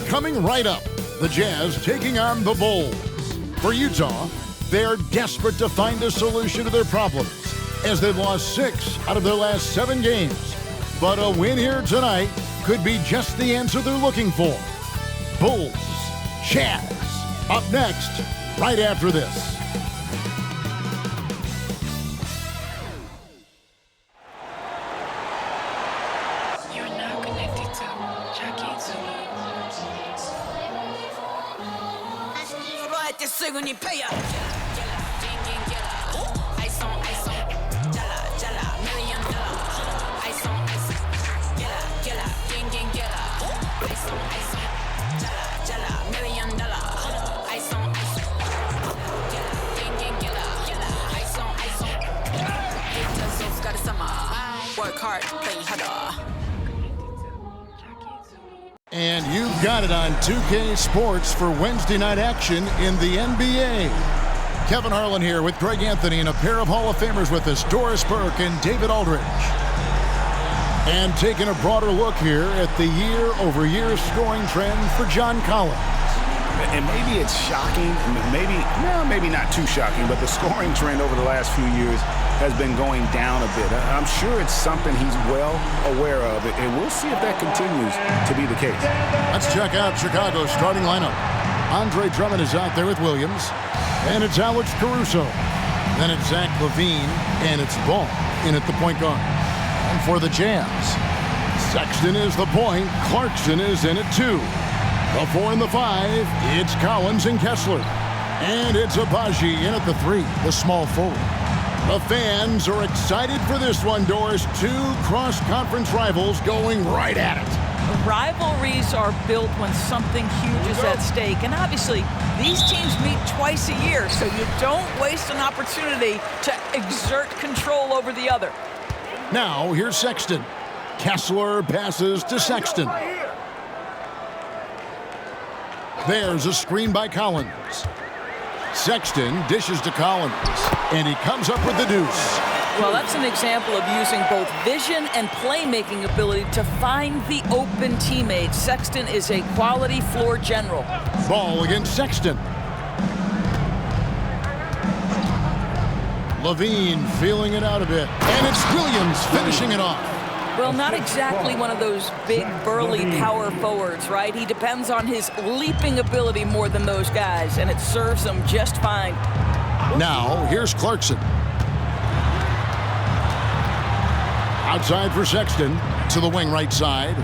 Coming right up, the Jazz taking on the Bulls. For Utah, they're desperate to find a solution to their problems as they've lost 6 out of their last 7 games. But a win here tonight could be just the answer they're looking for. Bulls, Jazz, up next, right after this. And you've got it on 2K Sports for Wednesday night action in the NBA. Kevin Harlan here with Greg Anthony and a pair of Hall of Famers with us, Doris Burke and David Aldridge. And taking a broader look here at the year-over-year scoring trend for John Collins. And maybe it's shocking, maybe not too shocking, but the scoring trend over the last few years has been going down a bit. I'm sure it's something he's well aware of, and we'll see if that continues to be the case. Let's check out Chicago's starting lineup. Andre Drummond is out there with Williams, and it's Alex Caruso. Then it's Zach LaVine, and it's Ball in at the point guard. And for the Jazz, Sexton is the point, Clarkson is in at 2. The 4 and the 5, it's Collins and Kessler. And it's Agbaji in at the 3, the small forward. The fans are excited for this one, Doris. 2 cross-conference rivals going right at it. Rivalries are built when something huge is at stake. And obviously, these teams meet twice a year, so you don't waste an opportunity to exert control over the other. Now, here's Sexton. Kessler passes to Sexton. There's a screen by Collins. Sexton dishes to Collins, and he comes up with the deuce. Well, that's an example of using both vision and playmaking ability to find the open teammate. Sexton is a quality floor general. Ball against Sexton. LaVine feeling it out a bit, and it's Williams finishing it off. Well, not exactly one of those big, burly power forwards, right? He depends on his leaping ability more than those guys, and it serves him just fine. Now, here's Clarkson. Outside for Sexton, to the wing right side.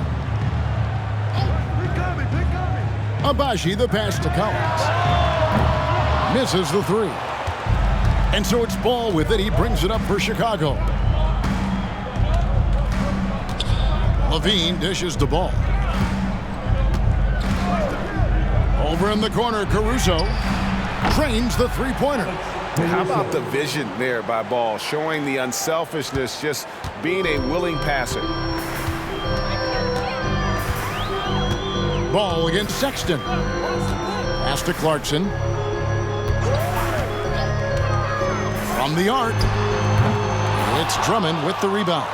Agbaji, the pass to Collins. Misses the 3. And so it's Ball with it. He brings it up for Chicago. LaVine dishes the ball. Over in the corner, Caruso trains the three-pointer. How about the vision there by Ball, showing the unselfishness, just being a willing passer. Ball against Sexton. Pass to Clarkson. From the arc, it's Drummond with the rebound.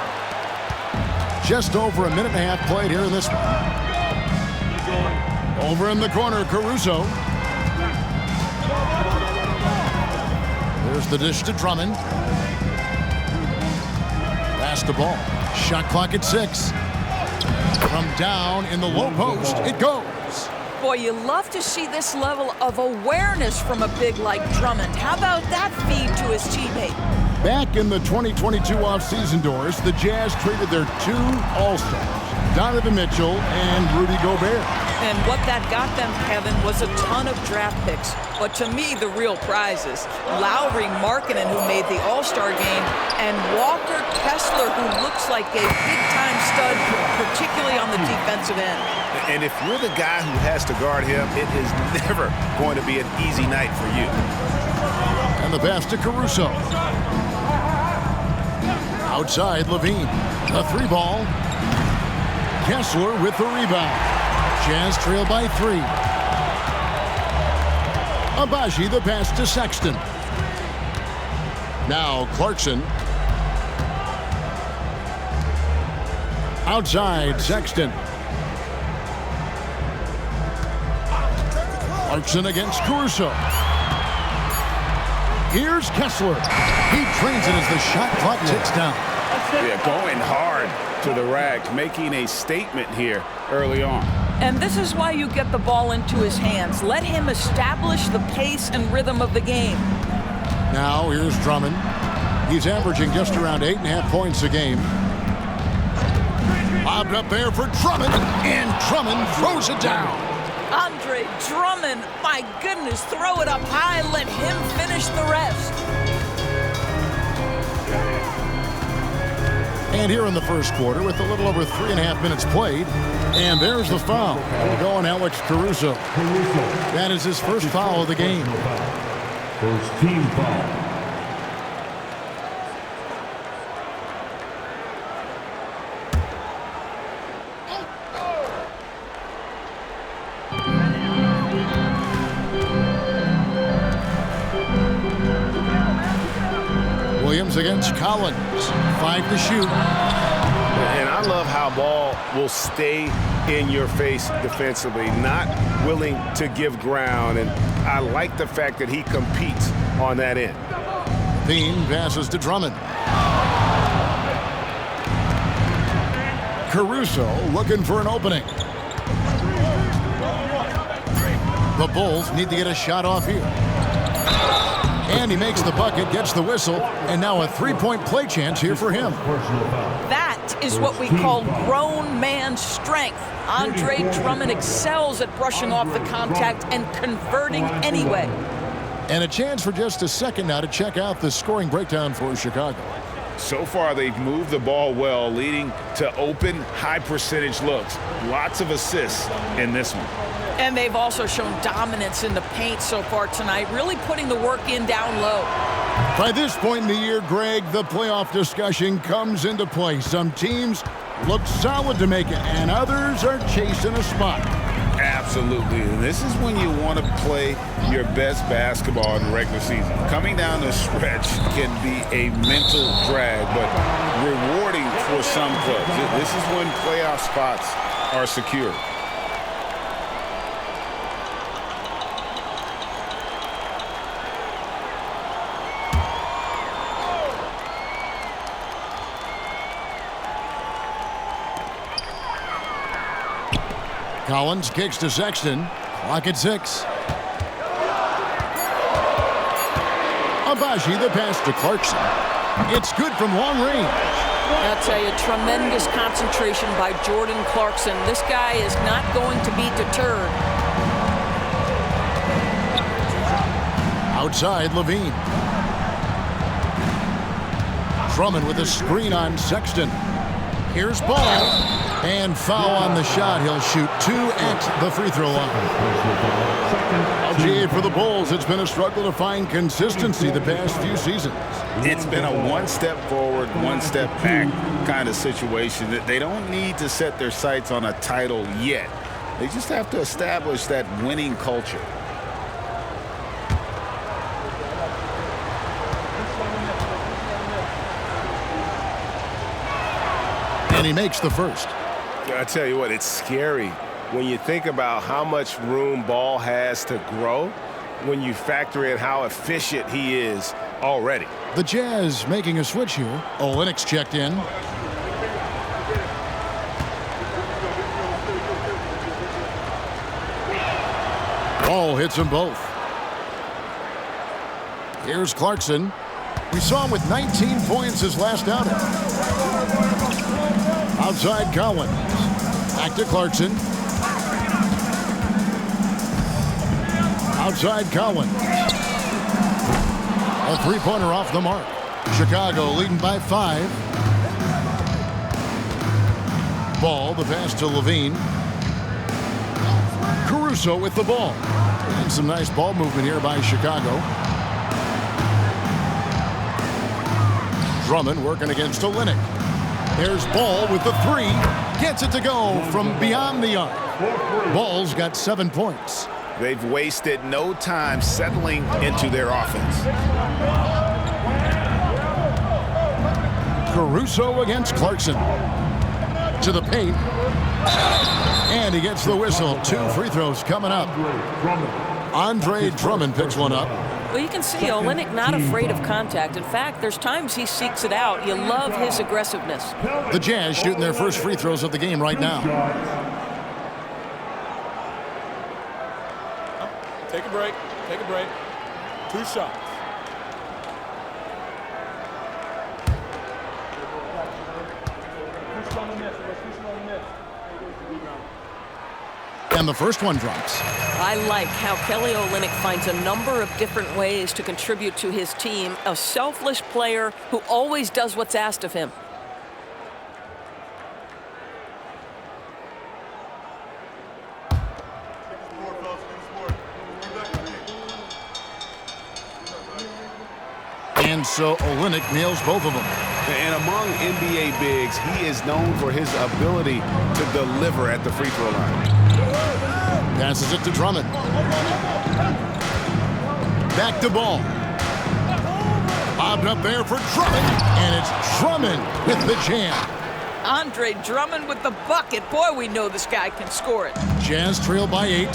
Just over a minute and a half played here in this one. Over in the corner, Caruso. There's the dish to Drummond. Pass the ball. Shot clock at 6. From down in the low post, it goes. Boy, you love to see this level of awareness from a big like Drummond. How about that feed to his teammate? Back in the 2022 offseason, Doris, the Jazz traded their 2 All-Stars, Donovan Mitchell and Rudy Gobert. And what that got them, Kevin, was a ton of draft picks. But to me, the real prize is Lowry Markkanen, who made the All-Star game, and Walker Kessler, who looks like a big-time stud, particularly on the defensive end. And if you're the guy who has to guard him, it is never going to be an easy night for you. And the pass to Caruso. Outside, LaVine. The 3-ball. Kessler with the rebound. Jazz trail by 3. Agbaji, the pass to Sexton. Now Clarkson. Outside, Sexton. Clarkson against Caruso. Here's Kessler. He drains it as the shot clock ticks down. Yeah, going hard to the rack, making a statement here early on. And this is why you get the ball into his hands. Let him establish the pace and rhythm of the game. Now here's Drummond. He's averaging just around 8.5 points a game. Lobbed up there for Drummond, and Drummond throws it down. Andre Drummond, my goodness, throw it up high, let him finish the rest. And here in the first quarter, with a little over 3.5 minutes played, and there's the foul. We'll go on Alex Caruso. That is his first foul of the game. First team foul. Williams against Collins. 5 to shoot. And I love how ball will stay in your face defensively, not willing to give ground. And I like the fact that he competes on that end. Bean passes to Drummond. Caruso looking for an opening. The Bulls need to get a shot off here. And he makes the bucket, gets the whistle, and now a three-point play chance here for him. That is what we call grown man strength. Andre Drummond excels at brushing off the contact and converting anyway. And a chance for just a second now to check out the scoring breakdown for Chicago. So far, they've moved the ball well, leading to open, high-percentage looks. Lots of assists in this one. And they've also shown dominance in the paint so far tonight, really putting the work in down low. By this point in the year, Greg, the playoff discussion comes into play. Some teams look solid to make it, and others are chasing a spot. Absolutely. And this is when you want to play your best basketball in the regular season. Coming down the stretch can be a mental drag, but rewarding for some clubs. This is when playoff spots are secure. Collins kicks to Sexton. Clock at 6. Abaji, the pass to Clarkson. It's good from long range. I'll tell you, tremendous concentration by Jordan Clarkson. This guy is not going to be deterred. Outside, Levine. Drummond with a screen on Sexton. Here's Ball. And foul on the shot. He'll shoot 2 at the free throw line. LGA for the Bulls. It's been a struggle to find consistency the past few seasons. It's been a one step forward, one step back kind of situation. That they don't need to set their sights on a title yet. They just have to establish that winning culture. And he makes the first. I tell you what, it's scary when you think about how much room Ball has to grow when you factor in how efficient he is already. The Jazz making a switch here. Olynyk checked in. Ball hits them both. Here's Clarkson. We saw him with 19 points his last outing. Outside Collins. Back to Clarkson. Outside Collins. A three-pointer off the mark. Chicago leading by 5. Ball, the pass to Levine. Caruso with the ball. And some nice ball movement here by Chicago. Drummond working against Olynyk. There's Ball with the 3. Gets it to go from beyond the arc. Ball's got 7 points. They've wasted no time settling into their offense. Caruso against Clarkson. To the paint. And he gets the whistle. 2 free throws coming up. Andre Drummond picks one up. Well, you can see Olynyk not afraid of contact. In fact, there's times he seeks it out. You love his aggressiveness. The Jazz shooting their first free throws of the game right now. Take a break. Take a break. 2 shots. And the first one drops. I like how Kelly Olynyk finds a number of different ways to contribute to his team. A selfless player who always does what's asked of him. And so Olynyk nails both of them. And among NBA bigs, he is known for his ability to deliver at the free throw line. Passes it to Drummond. Back to ball. Bobbed up there for Drummond. And it's Drummond with the jam. Andre Drummond with the bucket. Boy, we know this guy can score it. Jazz trail by 8.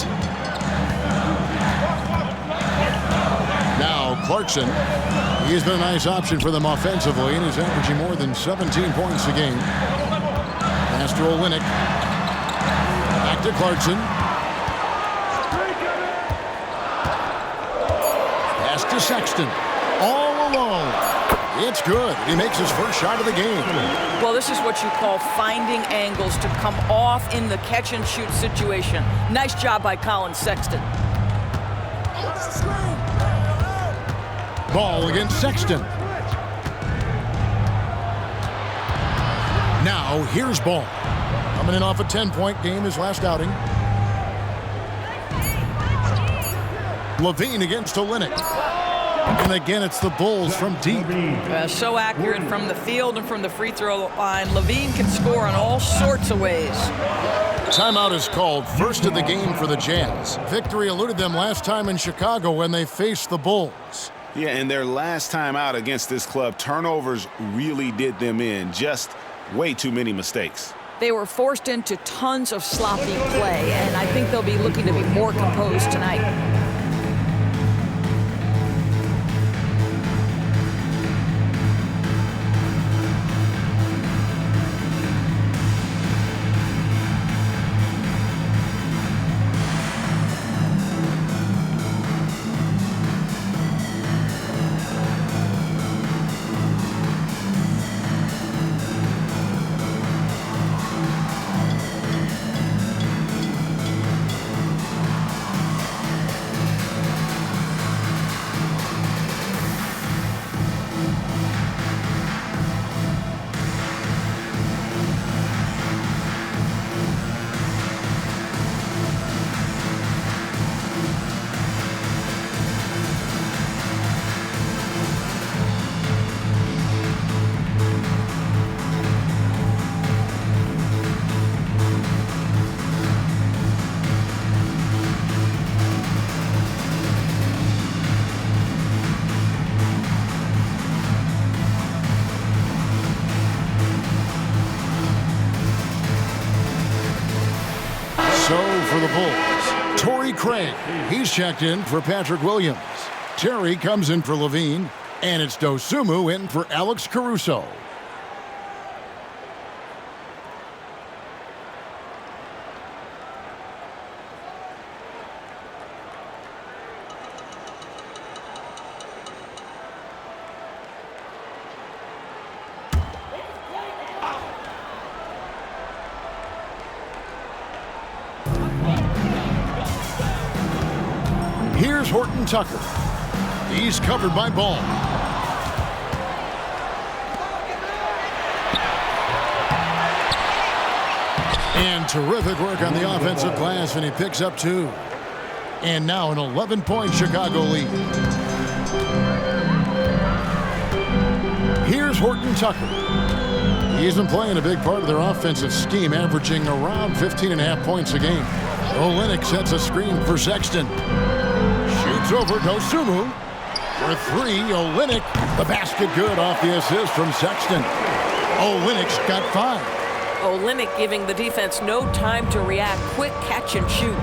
Now Clarkson. He's been a nice option for them offensively, and he's averaging more than 17 points a game. Pass to Olynyk. Back to Clarkson. Pass to Sexton. All alone. It's good. He makes his first shot of the game. Well, this is what you call finding angles to come off in the catch-and-shoot situation. Nice job by Colin Sexton. Ball against Sexton. Now here's Ball. Coming in off a 10-point game his last outing. Levine against Olynyk. And again, it's the Bulls from deep. So accurate from the field and from the free throw line. Levine can score in all sorts of ways. Timeout is called. First of the game for the Jazz. Victory eluded them last time in Chicago when they faced the Bulls. Yeah, and their last time out against this club, turnovers really did them in. Just way too many mistakes. They were forced into tons of sloppy play, and I think they'll be looking to be more composed tonight. For the Bulls, Torrey Craig. He's checked in for Patrick Williams. Terry comes in for Levine, and it's Dosunmu in for Alex Caruso. Here's Horton Tucker. He's covered by Ball. And terrific work on the offensive glass, and he picks up 2. And now an 11-point Chicago lead. Here's Horton Tucker. He's been playing a big part of their offensive scheme, averaging around 15.5 points a game. Olynyk sets a screen for Sexton. Shoots over Dosunmu for 3. Olynyk, the basket good off the assist from Sexton. Olynyk's got 5. Olynyk giving the defense no time to react. Quick catch and shoot.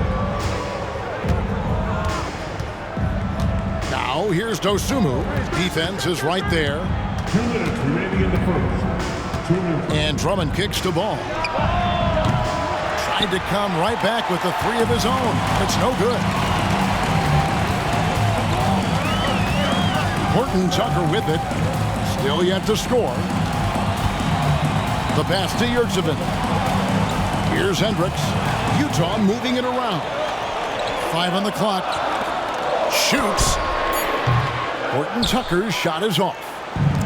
So here's Dosunmu. Defense is right there. 2 minutes remaining in the first. 2 minutes. And Drummond kicks the ball. Tried to come right back with the three of his own. It's no good. Horton Tucker with it. Still yet to score. The pass to Yurtsevin. Here's Hendricks. Utah moving it around. 5 on the clock. Shoots. Horton Tucker's shot is off.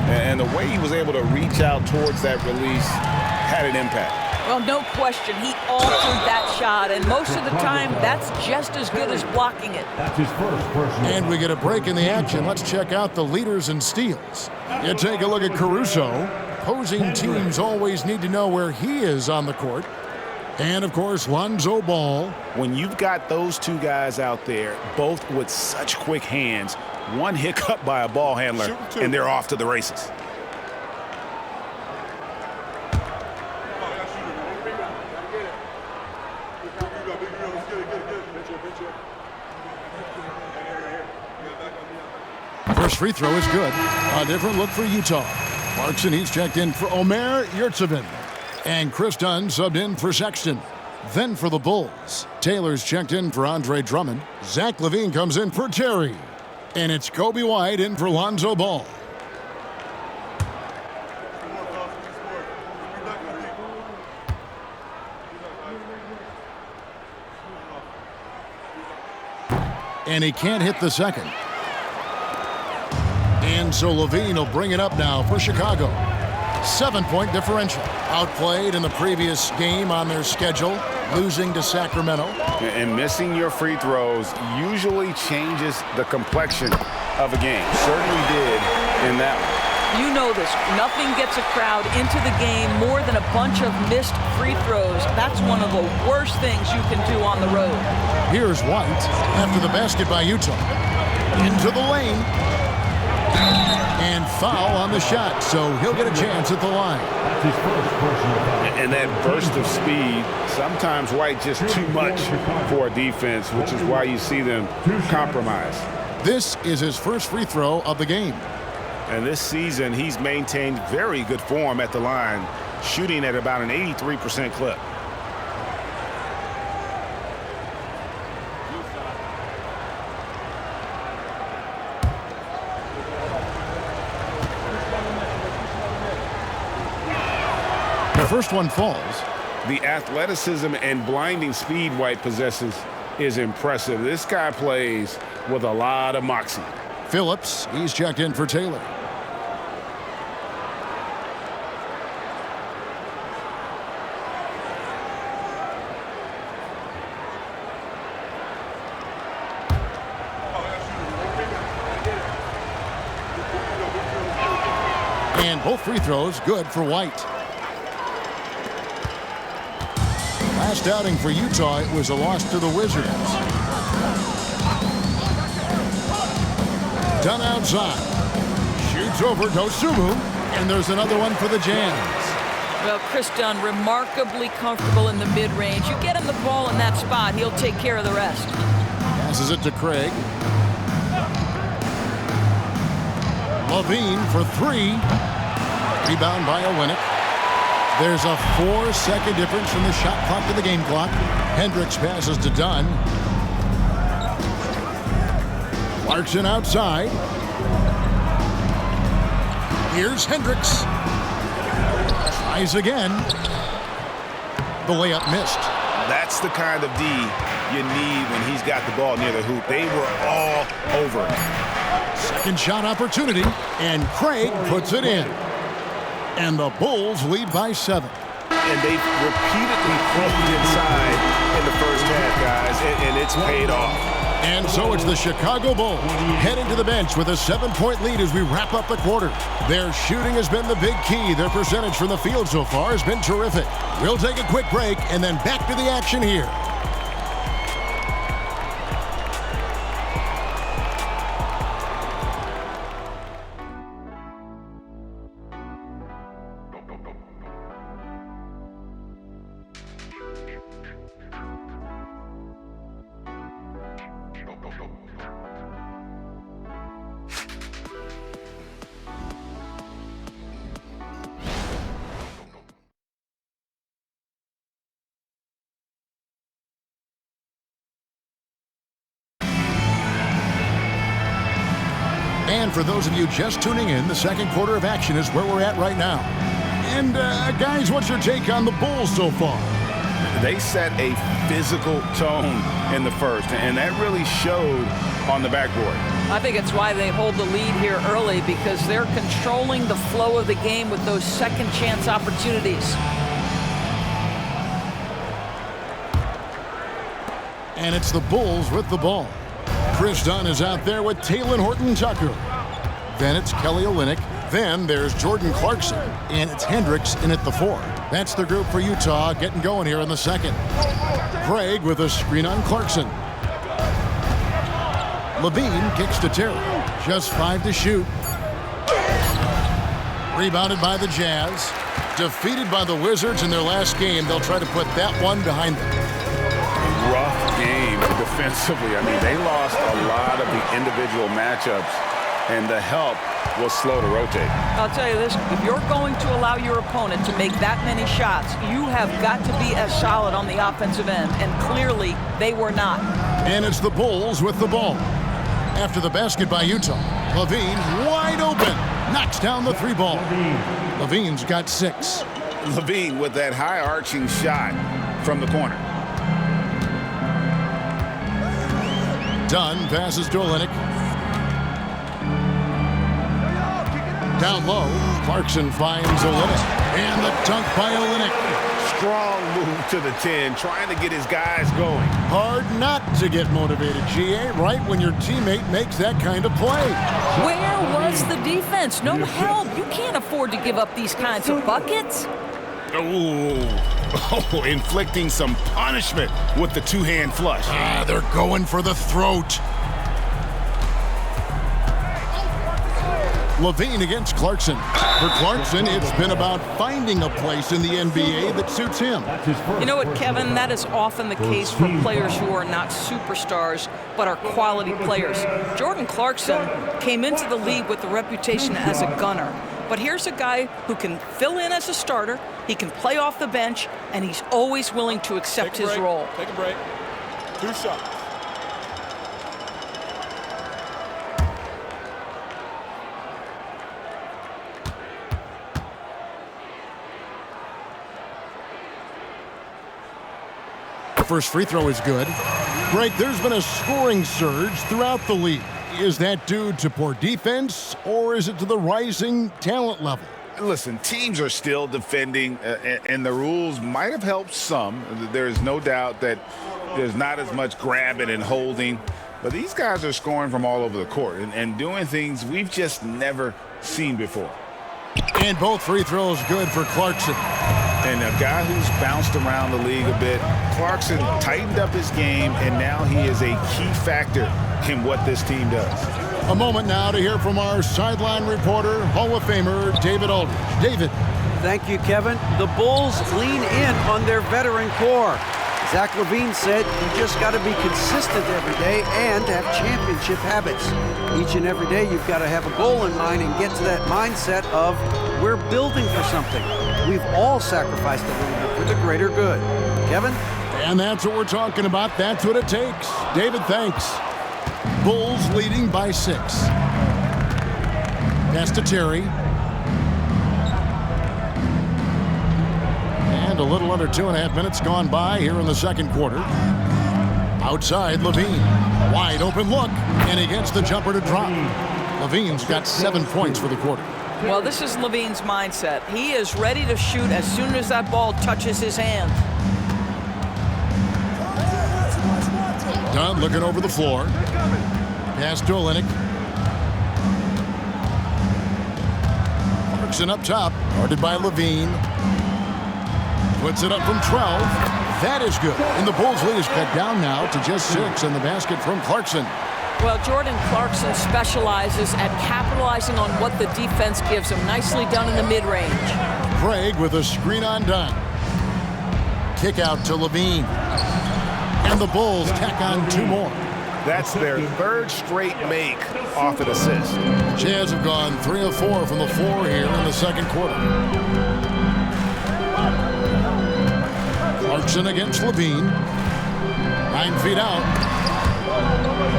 And the way he was able to reach out towards that release had an impact. Well, no question. He altered that shot, and most of the time, that's just as good as blocking it. That's his first personal. And we get a break in the action. Let's check out the leaders in steals. You take a look at Caruso. Opposing teams always need to know where he is on the court. And, of course, Lonzo Ball. When you've got those two guys out there, both with such quick hands, one hiccup by a ball handler, and they're off to the races. First free throw is good. A different look for Utah. Clarkson, he's checked in for Omer Yurtsevin. And Chris Dunn subbed in for Sexton. Then for the Bulls, Taylor's checked in for Andre Drummond. Zach LaVine comes in for Terry. And it's Kobe White in for Lonzo Ball. And he can't hit the second. And so LaVine will bring it up now for Chicago. 7-point differential. Outplayed in the previous game on their schedule, losing to Sacramento. And missing your free throws usually changes the complexion of a game. Certainly did in that one. You know this. Nothing gets a crowd into the game more than a bunch of missed free throws. That's one of the worst things you can do on the road. Here's White after the basket by Utah. Into the lane. And foul on the shot, so he'll get a chance at the line. That's his first personal foul. And that burst of speed, sometimes White just too much for a defense, which is why you see them compromise. This is his first free throw of the game. And this season, he's maintained very good form at the line, shooting at about an 83% clip. The first one falls. The athleticism and blinding speed White possesses is impressive. This guy plays with a lot of moxie. Phillips, he's checked in for Taylor. And both free throws good for White. Last outing for Utah, it was a loss to the Wizards. Dunn outside. Shoots over Dosunmu. And there's another one for the Jams. Well, Chris Dunn, remarkably comfortable in the mid-range. You get him the ball in that spot, he'll take care of the rest. Passes it to Craig. LaVine for three. Rebound by Olynyk. There's a 4-second difference from the shot clock to the game clock. Hendricks passes to Dunn. Clarkson outside. Here's Hendricks. Tries again. The layup missed. That's the kind of D you need when he's got the ball near the hoop. They were all over it. Second shot opportunity, and Craig puts it in. And the Bulls lead by 7. And they've repeatedly played inside in the first half, guys, and it's paid off. And so it's the Chicago Bulls heading to the bench with a 7-point lead as we wrap up the quarter. Their shooting has been the big key. Their percentage from the field so far has been terrific. We'll take a quick break and then back to the action here. And for those of you just tuning in, the second quarter of action is where we're at right now. And guys, what's your take on the Bulls so far? They set a physical tone in the first, and that really showed on the backboard. I think it's why they hold the lead here early, because they're controlling the flow of the game with those second chance opportunities. And it's the Bulls with the ball. Chris Dunn is out there with Talen Horton-Tucker. Then it's Kelly Olynyk. Then there's Jordan Clarkson. And it's Hendricks in at the 4. That's the group for Utah getting going here in the second. Craig with a screen on Clarkson. Levine kicks to Terry. Just 5 to shoot. Rebounded by the Jazz. Defeated by the Wizards in their last game. They'll try to put that one behind them. Rough game defensively. I mean, they lost a lot of the individual matchups, and the help was slow to rotate. I'll tell you this, if you're going to allow your opponent to make that many shots, you have got to be as solid on the offensive end, and clearly they were not. And it's the Bulls with the ball. After the basket by Utah, Levine wide open, knocks down the 3 ball. Levine's got 6. Levine with that high arching shot from the corner. Dunn passes to Olynyk. Down low, Clarkson finds Olynyk. And the dunk by Olynyk. Strong move to the 10, trying to get his guys going. Hard not to get motivated, GA, right when your teammate makes that kind of play. Where was the defense? No help. You can't afford to give up these kinds of buckets. Oh, inflicting some punishment with the 2-hand flush. They're going for the throat. Levine against Clarkson. For Clarkson, it's been about finding a place in the NBA that suits him. You know what, Kevin? That is often the case for players who are not superstars, but are quality players. Jordan Clarkson came into the league with the reputation as a gunner. But here's a guy who can fill in as a starter, he can play off the bench, and he's always willing to accept his role. Take a break. 2 shots. First free throw is good. Greg, there's been a scoring surge throughout the league. Is that due to poor defense, or is it to the rising talent level? Listen, teams are still defending, and the rules might have helped some. There's no doubt that there's not as much grabbing and holding, but these guys are scoring from all over the court and doing things we've just never seen before. And both free throws good for Clarkson. And a guy who's bounced around the league a bit, Clarkson tightened up his game, and now he is a key factor in what this team does. A moment now to hear from our sideline reporter, Hall of Famer David Aldridge. David. Thank you, Kevin. The Bulls lean in on their veteran core. Zach LaVine said you just got to be consistent every day and have championship habits. Each and every day you've got to have a goal in mind and get to that mindset of we're building for something. We've all sacrificed a little bit for the greater good. Kevin? And that's what we're talking about. That's what it takes. David, thanks. Bulls leading by 6. Pass to Terry. And a little under 2.5 minutes gone by here in the second quarter. Outside, Levine. Wide open look. And he gets the jumper to drop. Levine's got 7 points for the quarter. Well, this is Levine's mindset. He is ready to shoot as soon as that ball touches his hand. Dunn looking over the floor. Pass to Olynyk. Clarkson up top. Guarded by Levine. Puts it up from 12. That is good. And the Bulls lead is cut down now to just 6. And the basket from Clarkson. Well, Jordan Clarkson specializes at capitalizing on what the defense gives him. Nicely done in the mid-range. Craig with a screen on Dunn. Kick out to Levine. And the Bulls tack on 2 more. That's their 3rd straight make off an assist. Jazz have gone 3 of 4 from the floor here in the second quarter. Clarkson against Levine. 9 feet out.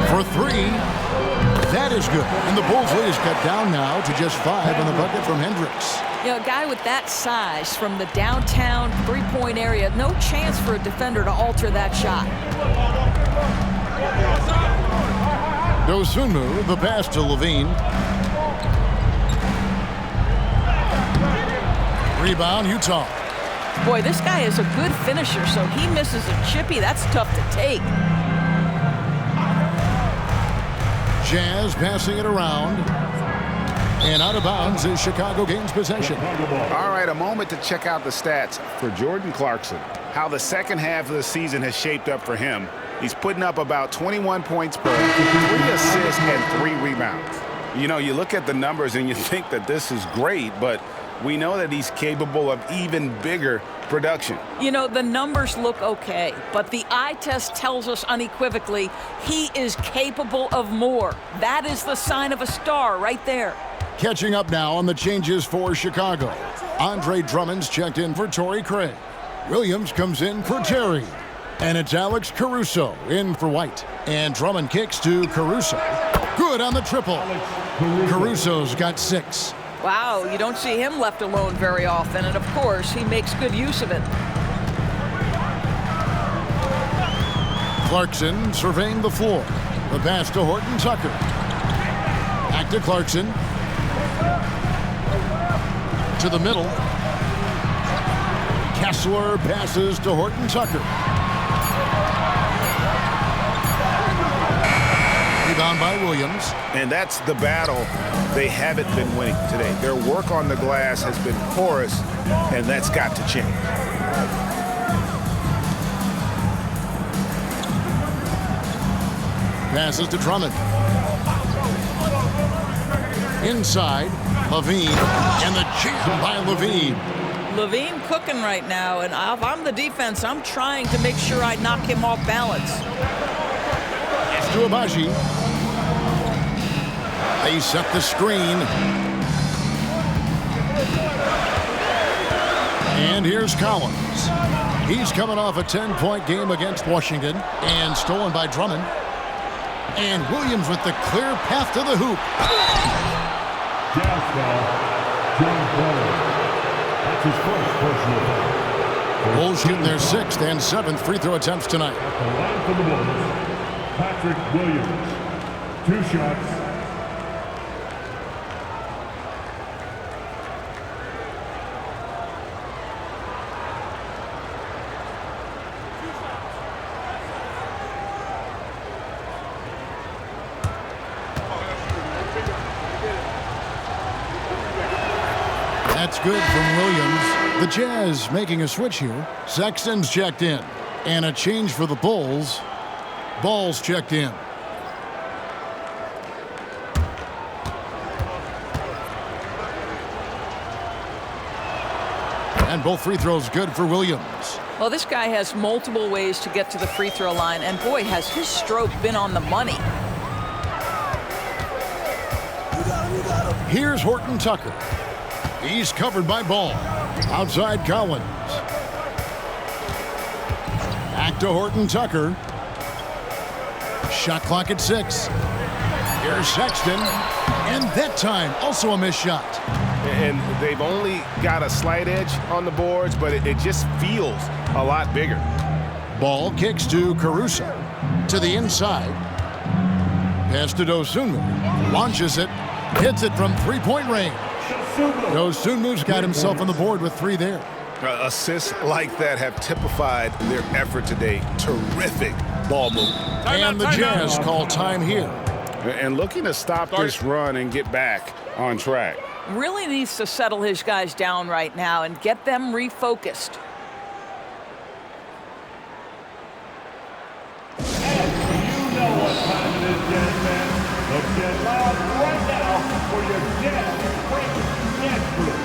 For 3. That is good. And the Bulls lead is cut down now to just 5 on the bucket from Hendricks. You know, a guy with that size from the downtown three-point area, no chance for a defender to alter that shot. Dosunmu, the pass to Levine. Rebound, Utah. Boy, this guy is a good finisher, so he misses a chippy. That's tough to take. Jazz passing it around. And out of bounds as Chicago gains possession. All right, a moment to check out the stats for Jordan Clarkson. How the second half of the season has shaped up for him. He's putting up about 21 points per, 3 assists and 3 rebounds. You know, you look at the numbers and you think that this is great, but we know that he's capable of even bigger production. You know, the numbers look okay, but the eye test tells us unequivocally he is capable of more. That is the sign of a star right there. Catching up now on the changes for Chicago. Andre Drummond's checked in for Torrey Craig. Williams comes in for Terry. And it's Alex Caruso in for White. And Drummond kicks to Caruso. Good on the triple. Caruso's got 6. Wow, you don't see him left alone very often, and of course, he makes good use of it. Clarkson surveying the floor. The pass to Horton Tucker. Back to Clarkson. To the middle. Kessler passes to Horton Tucker. Rebound by Williams. And that's the battle they haven't been winning today. Their work on the glass has been porous, and that's got to change. Passes to Drummond. Inside, Levine, and the jam by Levine. Levine cooking right now, and if I'm the defense, I'm trying to make sure I knock him off balance. To Abaji. They set the screen. And here's Collins. He's coming off a 10-point game against Washington and stolen by Drummond. And Williams with the clear path to the hoop. Jazz foul, John Paul. That's his first personal foul. Bulls shooting their 6th and 7th free throw attempts tonight. At the line for the Bulls, Patrick Williams. 2 shots. That's good from Williams. The Jazz making a switch here. Sexton's checked in. And a change for the Bulls. Ball's checked in. And both free throws good for Williams. Well, this guy has multiple ways to get to the free throw line, and boy, has his stroke been on the money. Here's Horton Tucker. He's covered by Ball. Outside Collins. Back to Horton Tucker. Shot clock at 6. Here's Sexton. And that time, also a missed shot. And they've only got a slight edge on the boards, but it just feels a lot bigger. Ball kicks to Caruso. To the inside. Pass to Dosunmu. Launches it. Hits it from three-point range. Dosunmu's got himself on the board with 3 there. Assists like that have typified their effort today. Terrific ball movement. And the Jazz call time here. And looking to stop this run and get back on track. Really needs to settle his guys down right now and get them refocused. You know what time it is, Jazz fans. Let's get loud right now for your Jazz Break Dance Group.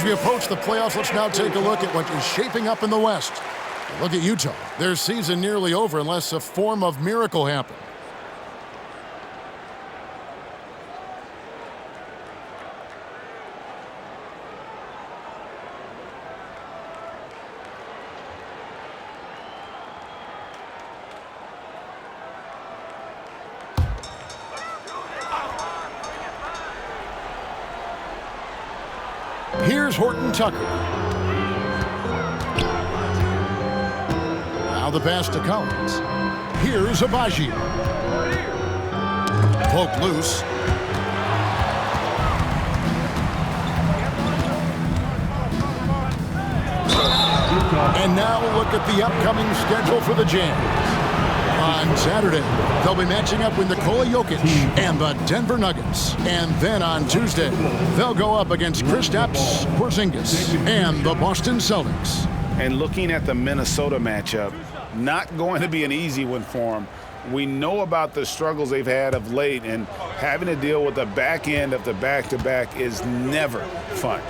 we approach the playoffs, let's now take a look at what is shaping up in the West. Look at Utah. Their season nearly over unless a form of miracle happens. Here's Horton Tucker. Now the pass to Collins. Here's Abaji. Poked loose. And now we'll look at the upcoming schedule for the Jazz. On Saturday, they'll be matching up with Nikola Jokic and the Denver Nuggets. And then on Tuesday, they'll go up against Kristaps Porzingis and the Boston Celtics. And looking at the Minnesota matchup, not going to be an easy one for them. We know about the struggles they've had of late, and having to deal with the back end of the back-to-back is never fun.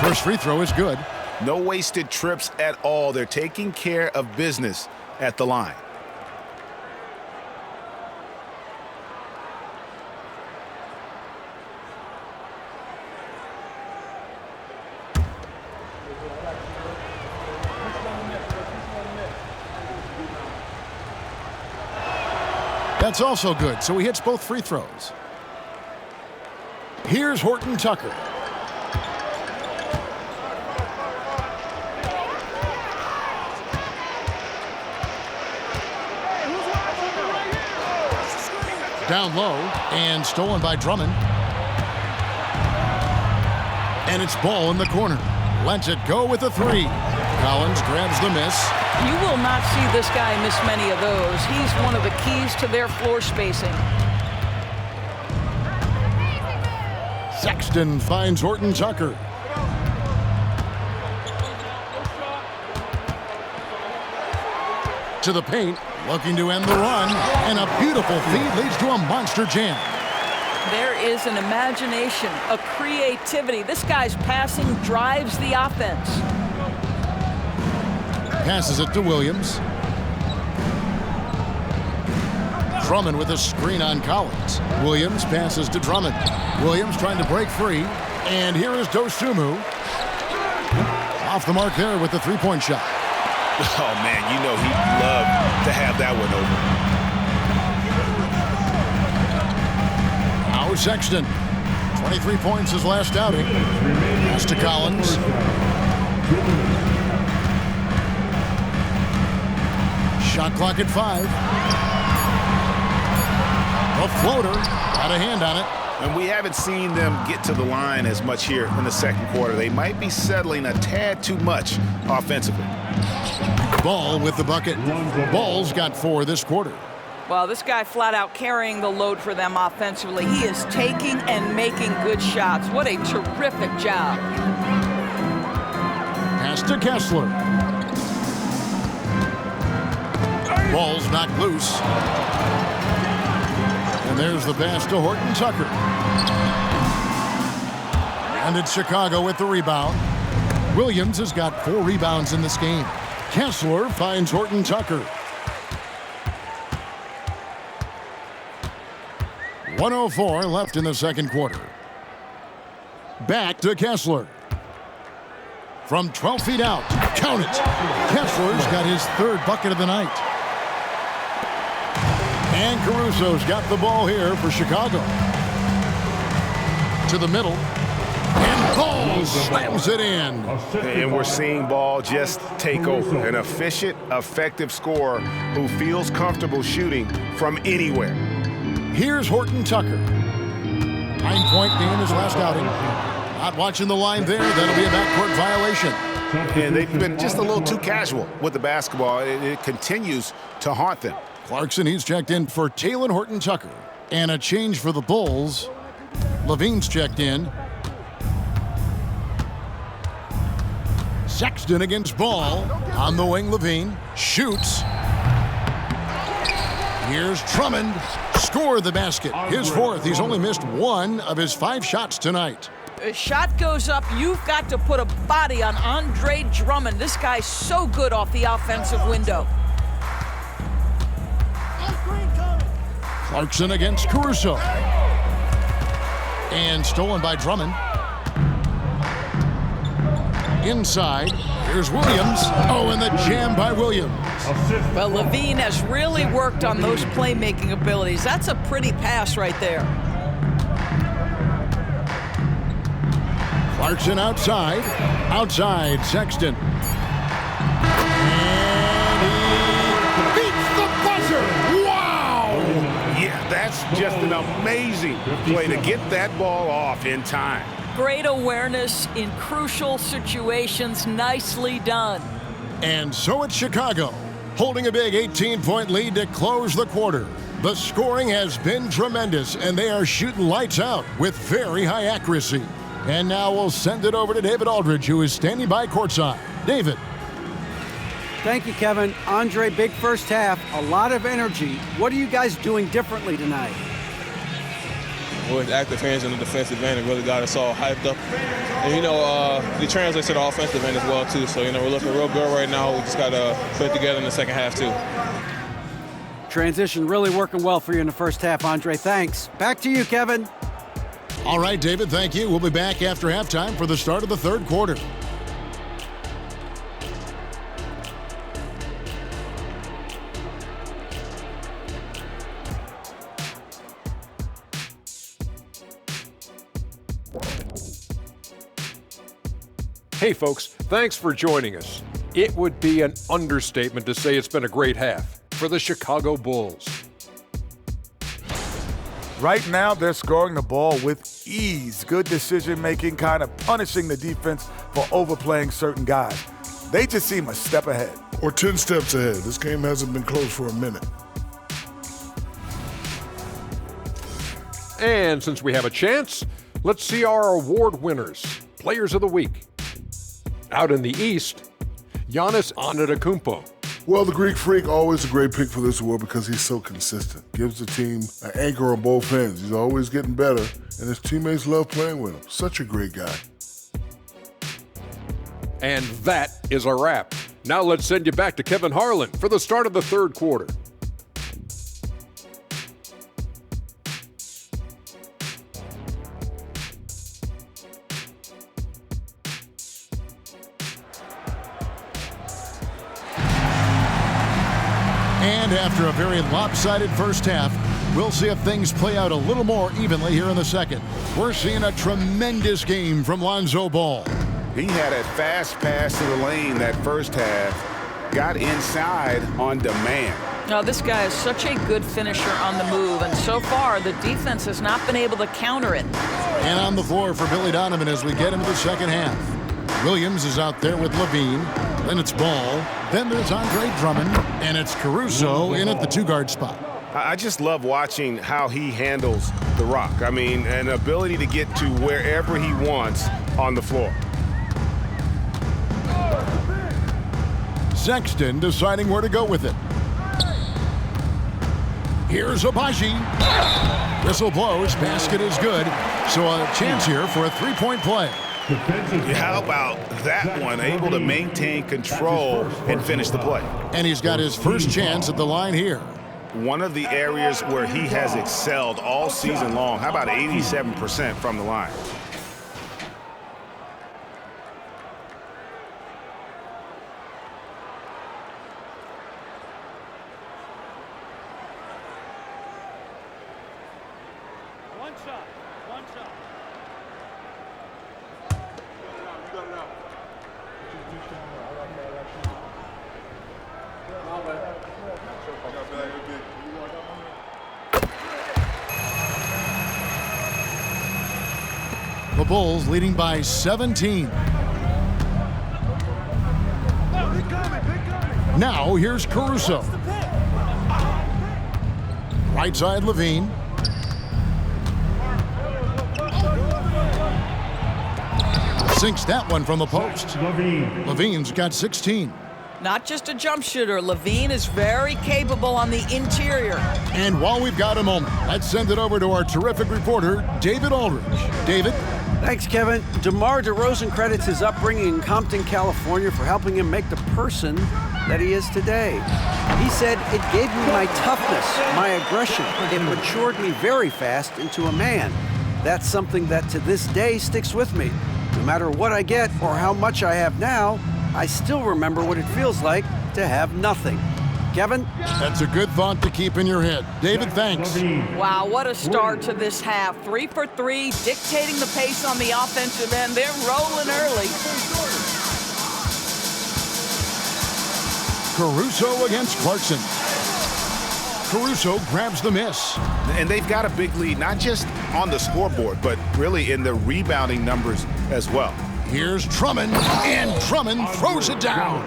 First free throw is good. No wasted trips at all. They're taking care of business at the line. That's also good, so he hits both free throws. Here's Horton Tucker. Down low and stolen by Drummond. And it's ball in the corner. Lets it go with a three. Collins grabs the miss. You will not see this guy miss many of those. He's one of the keys to their floor spacing. Sexton finds Horton Tucker. To the paint, looking to end the run, and a beautiful feed leads to a monster jam. There is an imagination, a creativity. This guy's passing drives the offense. Passes it to Williams. Drummond with a screen on Collins. Williams passes to Drummond. Williams trying to break free, and here is Dosunmu. Off the mark there with the three-point shot. Oh, man, you know he'd love to have that one over. Now Sexton. 23 points his last outing. Pass to Collins. Shot clock at 5. A floater. Got a hand on it. And we haven't seen them get to the line as much here in the second quarter. They might be settling a tad too much offensively. Ball with the bucket. Ball's got 4 this quarter. Well, this guy flat out carrying the load for them offensively. He is taking and making good shots. What a terrific job. Pass to Kessler. Ball's knocked loose. And there's the pass to Horton Tucker. And it's Chicago with the rebound. Williams has got 4 rebounds in this game. Kessler finds Horton Tucker. 1:04 left in the second quarter. Back to Kessler. From 12 feet out. Count it. Kessler's got his 3rd bucket of the night. And Caruso's got the ball here for Chicago. To the middle. And Ball slams it in. And we're seeing Ball just take over. An efficient, effective scorer who feels comfortable shooting from anywhere. Here's Horton Tucker. 9-point game his last outing. Not watching the line there. That'll be a backcourt violation. And they've been just a little too casual with the basketball. It continues to haunt them. Clarkson, he's checked in for Talen Horton Tucker. And a change for the Bulls. Levine's checked in. Sexton against Ball. On the wing, Levine. Shoots. Here's Drummond. score the basket. His fourth. He's only missed one of his 5 shots tonight. A shot goes up, you've got to put a body on Andre Drummond. This guy's so good off the offensive window. Clarkson against Caruso. And stolen by Drummond. Inside, here's Williams. Oh, and the jam by Williams. Well, Levine has really worked on those playmaking abilities. That's a pretty pass right there. Clarkson outside. Outside, Sexton. And he beats the buzzer. Wow! Yeah, that's just an amazing play to get that ball off in time. Great awareness in crucial situations. Nicely done. And so it's Chicago, holding a big 18-point lead to close the quarter. The scoring has been tremendous, and they are shooting lights out with very high accuracy. And now we'll send it over to David Aldridge, who is standing by courtside. David. Thank you, Kevin. Andre, big first half, a lot of energy. What are you guys doing differently tonight? With active hands in the defensive end, it really got us all hyped up. And, it translates to the offensive end as well, too. So, we're looking real good right now. We just got to put it together in the second half, too. Transition really working well for you in the first half, Andre. Thanks. Back to you, Kevin. All right, David, thank you. We'll be back after halftime for the start of the third quarter. Hey folks, thanks for joining us. It would be an understatement to say it's been a great half for the Chicago Bulls. Right now, they're scoring the ball with ease. Good decision-making, kind of punishing the defense for overplaying certain guys. They just seem a step ahead. Or 10 steps ahead. This game hasn't been close for a minute. And since we have a chance, let's see our award winners, Players of the Week. Out in the East, Giannis Antetokounmpo. Well, the Greek Freak, always a great pick for this award because he's so consistent. Gives the team an anchor on both ends. He's always getting better, and his teammates love playing with him. Such a great guy. And that is a wrap. Now let's send you back to Kevin Harlan for the start of the third quarter. And after a very lopsided first half, we'll see if things play out a little more evenly here in the second. We're seeing a tremendous game from Lonzo Ball. He had a fast pass to the lane that first half, got inside on demand. Now, this guy is such a good finisher on the move, and so far the defense has not been able to counter it. And on the floor for Billy Donovan as we get into the second half. Williams is out there with Levine. Then it's Ball. Then there's Andre Drummond. And it's Caruso in at the 2-guard spot. I just love watching how he handles the rock. I mean, an ability to get to wherever he wants on the floor. Sexton deciding where to go with it. Here's Abaji. Whistle blows. Basket is good. So a chance here for a 3-point play. How about that one? Able to maintain control and finish the play. And he's got his first chance at the line here. One of the areas where he has excelled all season long. How about 87% from the line? One shot. The Bulls leading by 17. Now here's Caruso. Right side Levine. Sinks that one from the post. Levine's got 16. Not just a jump shooter, LaVine is very capable on the interior. And while we've got a moment, let's send it over to our terrific reporter, David Aldridge. David? Thanks, Kevin. DeMar DeRozan credits his upbringing in Compton, California for helping him make the person that he is today. He said, "It gave me my toughness, my aggression. It matured me very fast into a man. That's something that to this day sticks with me. No matter what I get or how much I have now, I still remember what it feels like to have nothing." Kevin? That's a good thought to keep in your head. David, thanks. Wow, what a start to this half. 3 for 3, dictating the pace on the offensive end. They're rolling early. Caruso against Clarkson. Caruso grabs the miss. And they've got a big lead, not just on the scoreboard, but really in the rebounding numbers as well. Here's Drummond, and Drummond throws it down.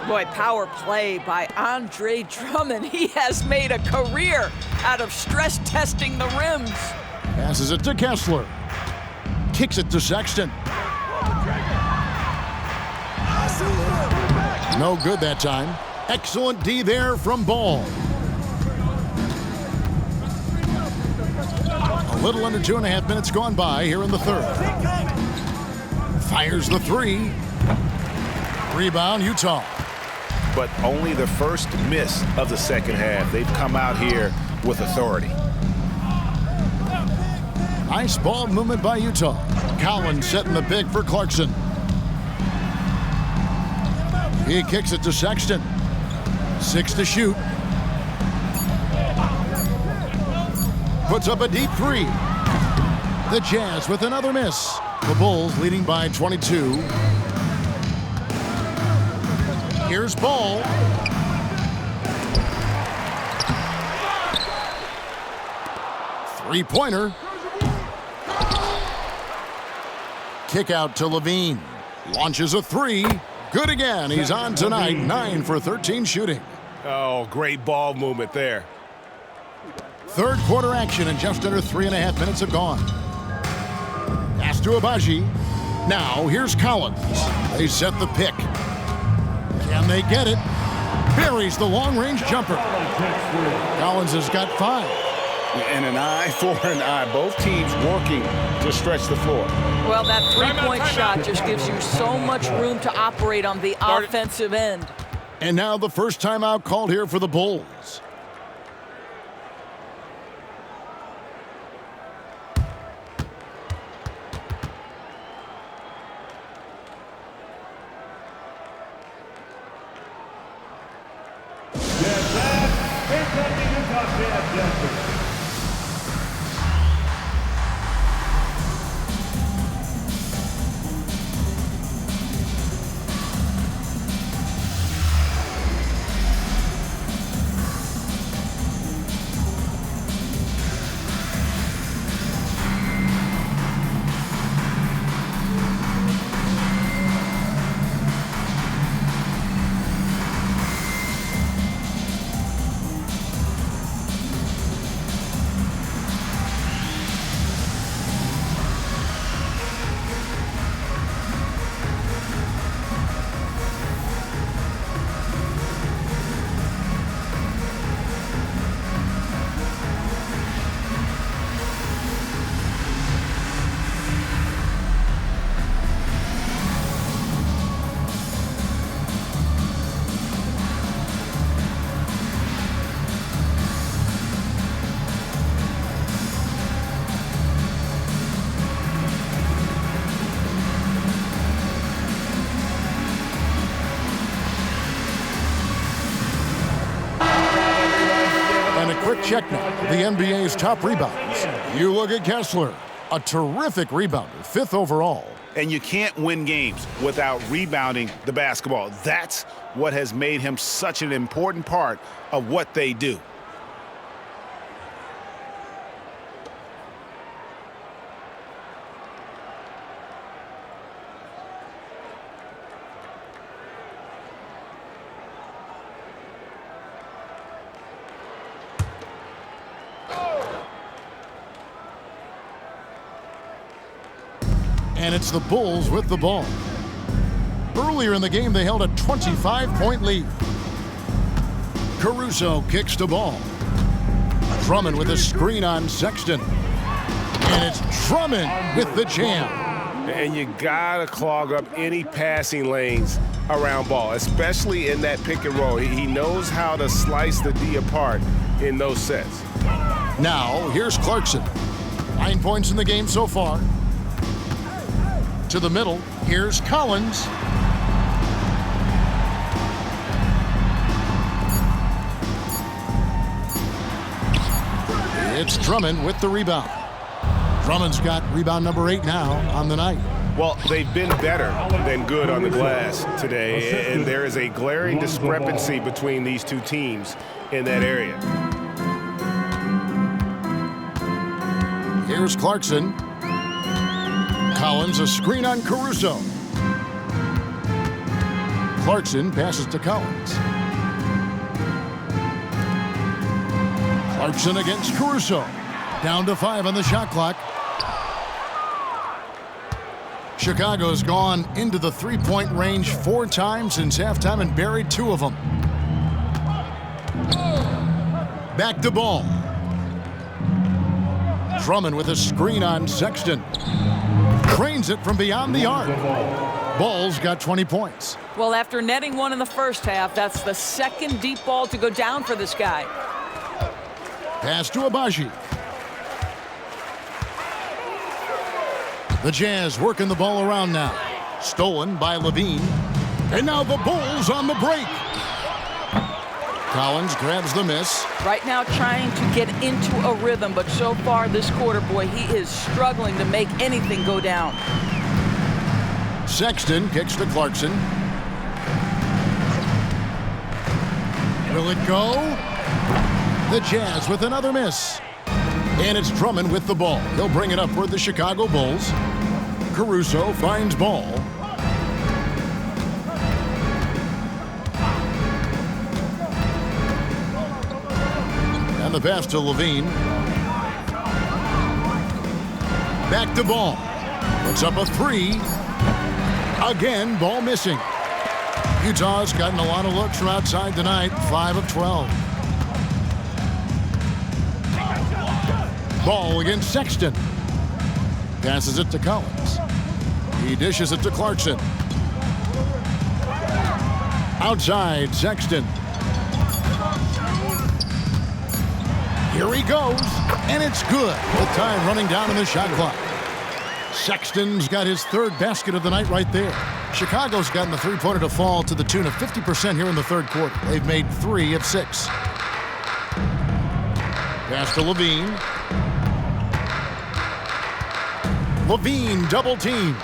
Boy, power play by Andre Drummond. He has made a career out of stress testing the rims. Passes it to Kessler. Kicks it to Sexton. No good that time. Excellent D there from Ball. A little under 2.5 minutes gone by here in the third. Fires the three. Rebound, Utah. But only the first miss of the second half. They've come out here with authority. Nice ball movement by Utah. Collins setting the pick for Clarkson. He kicks it to Sexton. 6 to shoot. Puts up a deep three. The Jazz with another miss. The Bulls leading by 22. Here's Ball. Three-pointer. Kick out to LaVine. Launches a three. Good again. He's on tonight. 9 for 13 shooting. Oh, great ball movement there. Third quarter action, and just under 3.5 minutes have gone. Pass to Abaji. Now here's Collins. They set the pick. Can they get it? Buries the long-range jumper. Collins has got 5. And an eye for an eye. Both teams working to stretch the floor. Well, that three-point shot just gives you so much room to operate on the offensive end. And now the first timeout called here for the Bulls. Quick check now. The NBA's top rebounders. You look at Kessler, a terrific rebounder, 5th overall. And you can't win games without rebounding the basketball. That's what has made him such an important part of what they do. And it's the Bulls with the ball. Earlier in the game, they held a 25-point lead. Caruso kicks the ball. Drummond with a screen on Sexton. And it's Drummond with the jam. And you gotta clog up any passing lanes around ball, especially in that pick and roll. He knows how to slice the D apart in those sets. Now, here's Clarkson. 9 points in the game so far. To the middle, here's Collins. It's Drummond with the rebound. Drummond's got rebound number 8 now on the night. Well, they've been better than good on the glass today, and there is a glaring discrepancy between these two teams in that area. Here's Clarkson. Collins, a screen on Caruso. Clarkson passes to Collins. Clarkson against Caruso. Down to 5 on the shot clock. Chicago's gone into the three-point range 4 times since halftime and buried 2 of them. Back to ball. Drummond with a screen on Sexton. Cranes it from beyond the arc. Ball's got 20 points. Well, after netting 1 in the first half, that's the second deep ball to go down for this guy. Pass to Abaji. The Jazz working the ball around now. Stolen by Levine. And now the Bulls on the break. Collins grabs the miss. Right now trying to get into a rhythm, but so far this quarter, boy, he is struggling to make anything go down. Sexton kicks to Clarkson. Will it go? The Jazz with another miss. And it's Drummond with the ball. He'll bring it up for the Chicago Bulls. Caruso finds ball. And the pass to Levine. Back to ball. Puts up a 3. Again, ball missing. Utah's gotten a lot of looks from outside tonight. 5 of 12. Ball against Sexton. Passes it to Collins. He dishes it to Clarkson. Outside, Sexton. Here he goes, and it's good. With time running down in the shot clock. Sexton's got his 3rd basket of the night right there. Chicago's gotten the three-pointer to fall to the tune of 50% here in the 3rd quarter. They've made 3 of 6. Pass to Levine. Levine double team.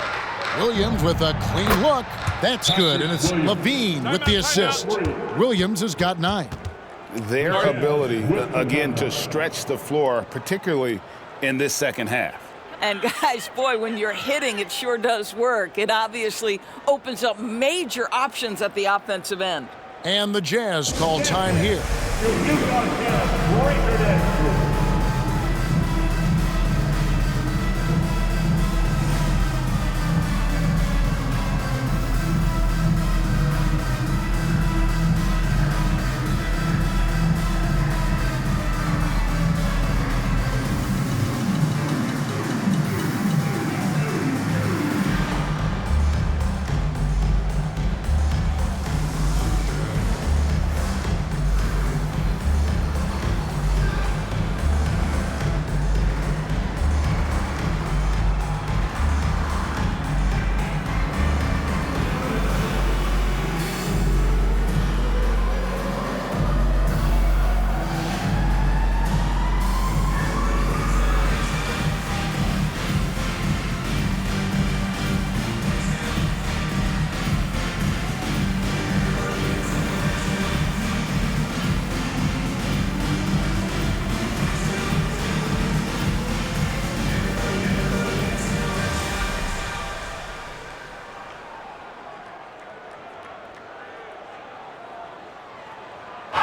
Williams with a clean look. That's good, and it's Levine with the assist. Williams has got 9. Their ability, again, to stretch the floor, particularly in this second half. And guys, boy, when you're hitting, it sure does work. It obviously opens up major options at the offensive end. And the Jazz call time here.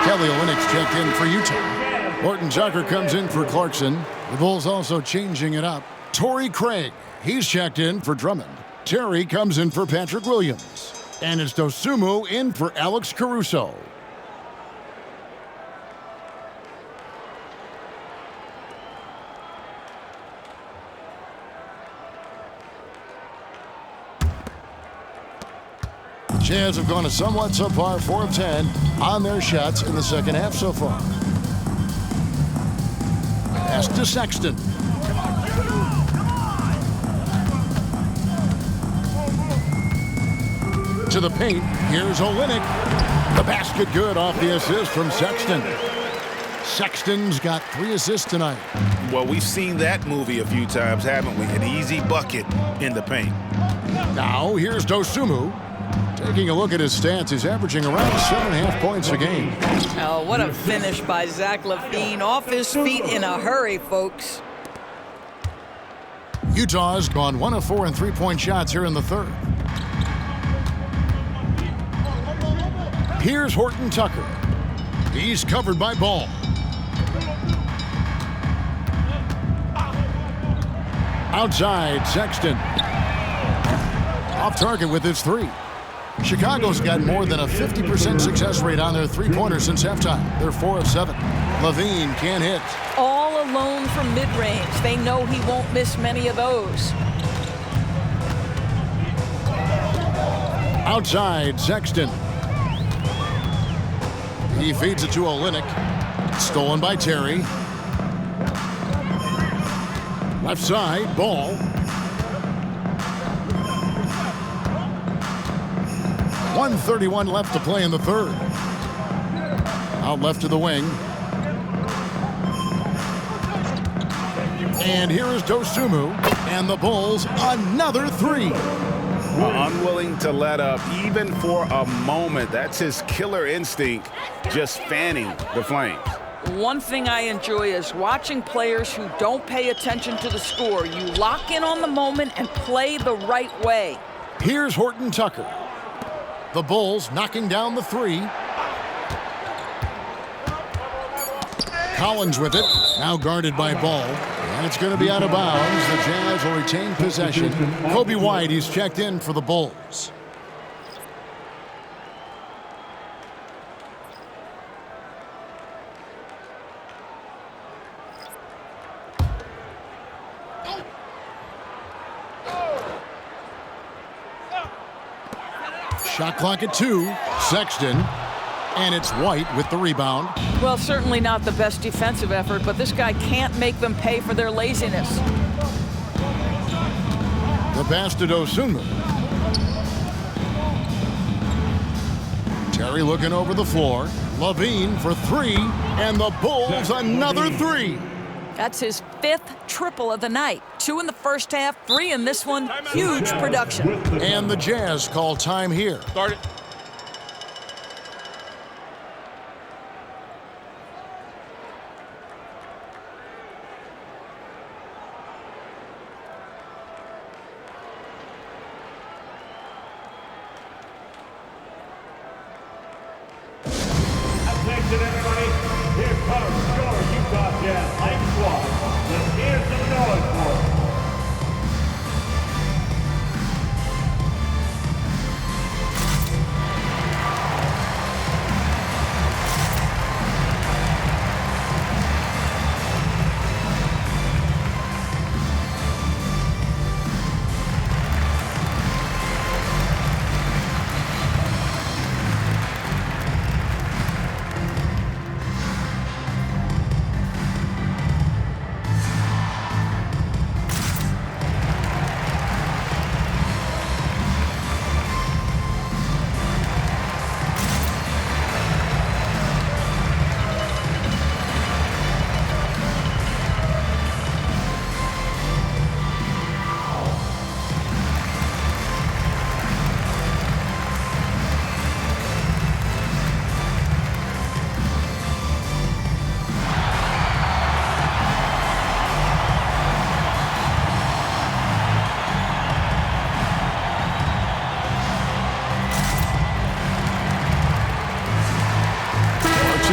Kelly Olynyk's checked in for Utah. Morton Zucker comes in for Clarkson. The Bulls also changing it up. Torrey Craig, he's checked in for Drummond. Terry comes in for Patrick Williams. And it's Dosunmu in for Alex Caruso. Jazz have gone a somewhat subpar 4 of 10 on their shots in the second half so far. Pass to Sexton. To the paint. Here's Olynyk. The basket good off the assist from Sexton. Sexton's got 3 assists tonight. Well, we've seen that movie a few times, haven't we? An easy bucket in the paint. Now here's Dosunmu. Taking a look at his stats, he's averaging around 7.5 points a game. Oh, what a finish by Zach LaVine. Off his feet in a hurry, folks. Utah's gone 1 of 4 in three-point shots here in the third. Here's Horton Tucker. He's covered by Ball. Outside, Sexton. Off target with his 3. Chicago's got more than a 50% success rate on their three-pointers since halftime. They're 4 of 7. LaVine can't hit. All alone from mid-range. They know he won't miss many of those. Outside, Sexton. He feeds it to Olynyk. Stolen by Terry. Left side, Ball. 1:31 left to play in the third. Out left to the wing. And here is Dosunmu. And the Bulls, another 3. Unwilling to let up even for a moment. That's his killer instinct, just fanning the flames. One thing I enjoy is watching players who don't pay attention to the score. You lock in on the moment and play the right way. Here's Horton Tucker. The Bulls knocking down the 3. Collins with it. Now guarded by Ball. And it's going to be out of bounds. The Jazz will retain possession. Kobe White, he's checked in for the Bulls. Shot clock at 2. Sexton. And it's White with the rebound. Well, certainly not the best defensive effort, but this guy can't make them pay for their laziness. The pass to Dosunmu. Terry looking over the floor. LaVine for 3. And the Bulls another 3. That's his 5th triple of the night. 2 in the first half, 3 in this one. Huge production. And the Jazz call time here. Start it. Attention, everybody. Here comes your Utah Jazz Light Squad. Let's hear some noise for it.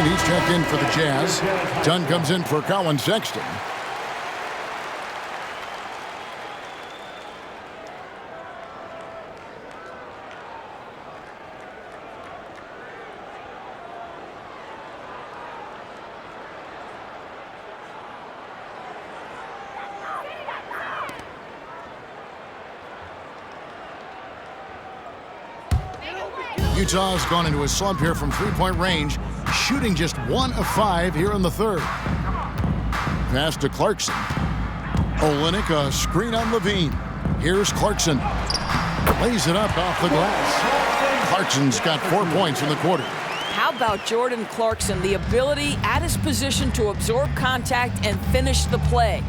He's checked in for the Jazz. Dunn comes in for Colin Sexton. Utah's gone into a slump here from three-point range, shooting just 1 of 5 here in the third. Pass to Clarkson. Olynyk, a screen on Levine. Here's Clarkson. Lays it up off the glass. Clarkson's got 4 points in the quarter. How about Jordan Clarkson, the ability at his position to absorb contact and finish the play?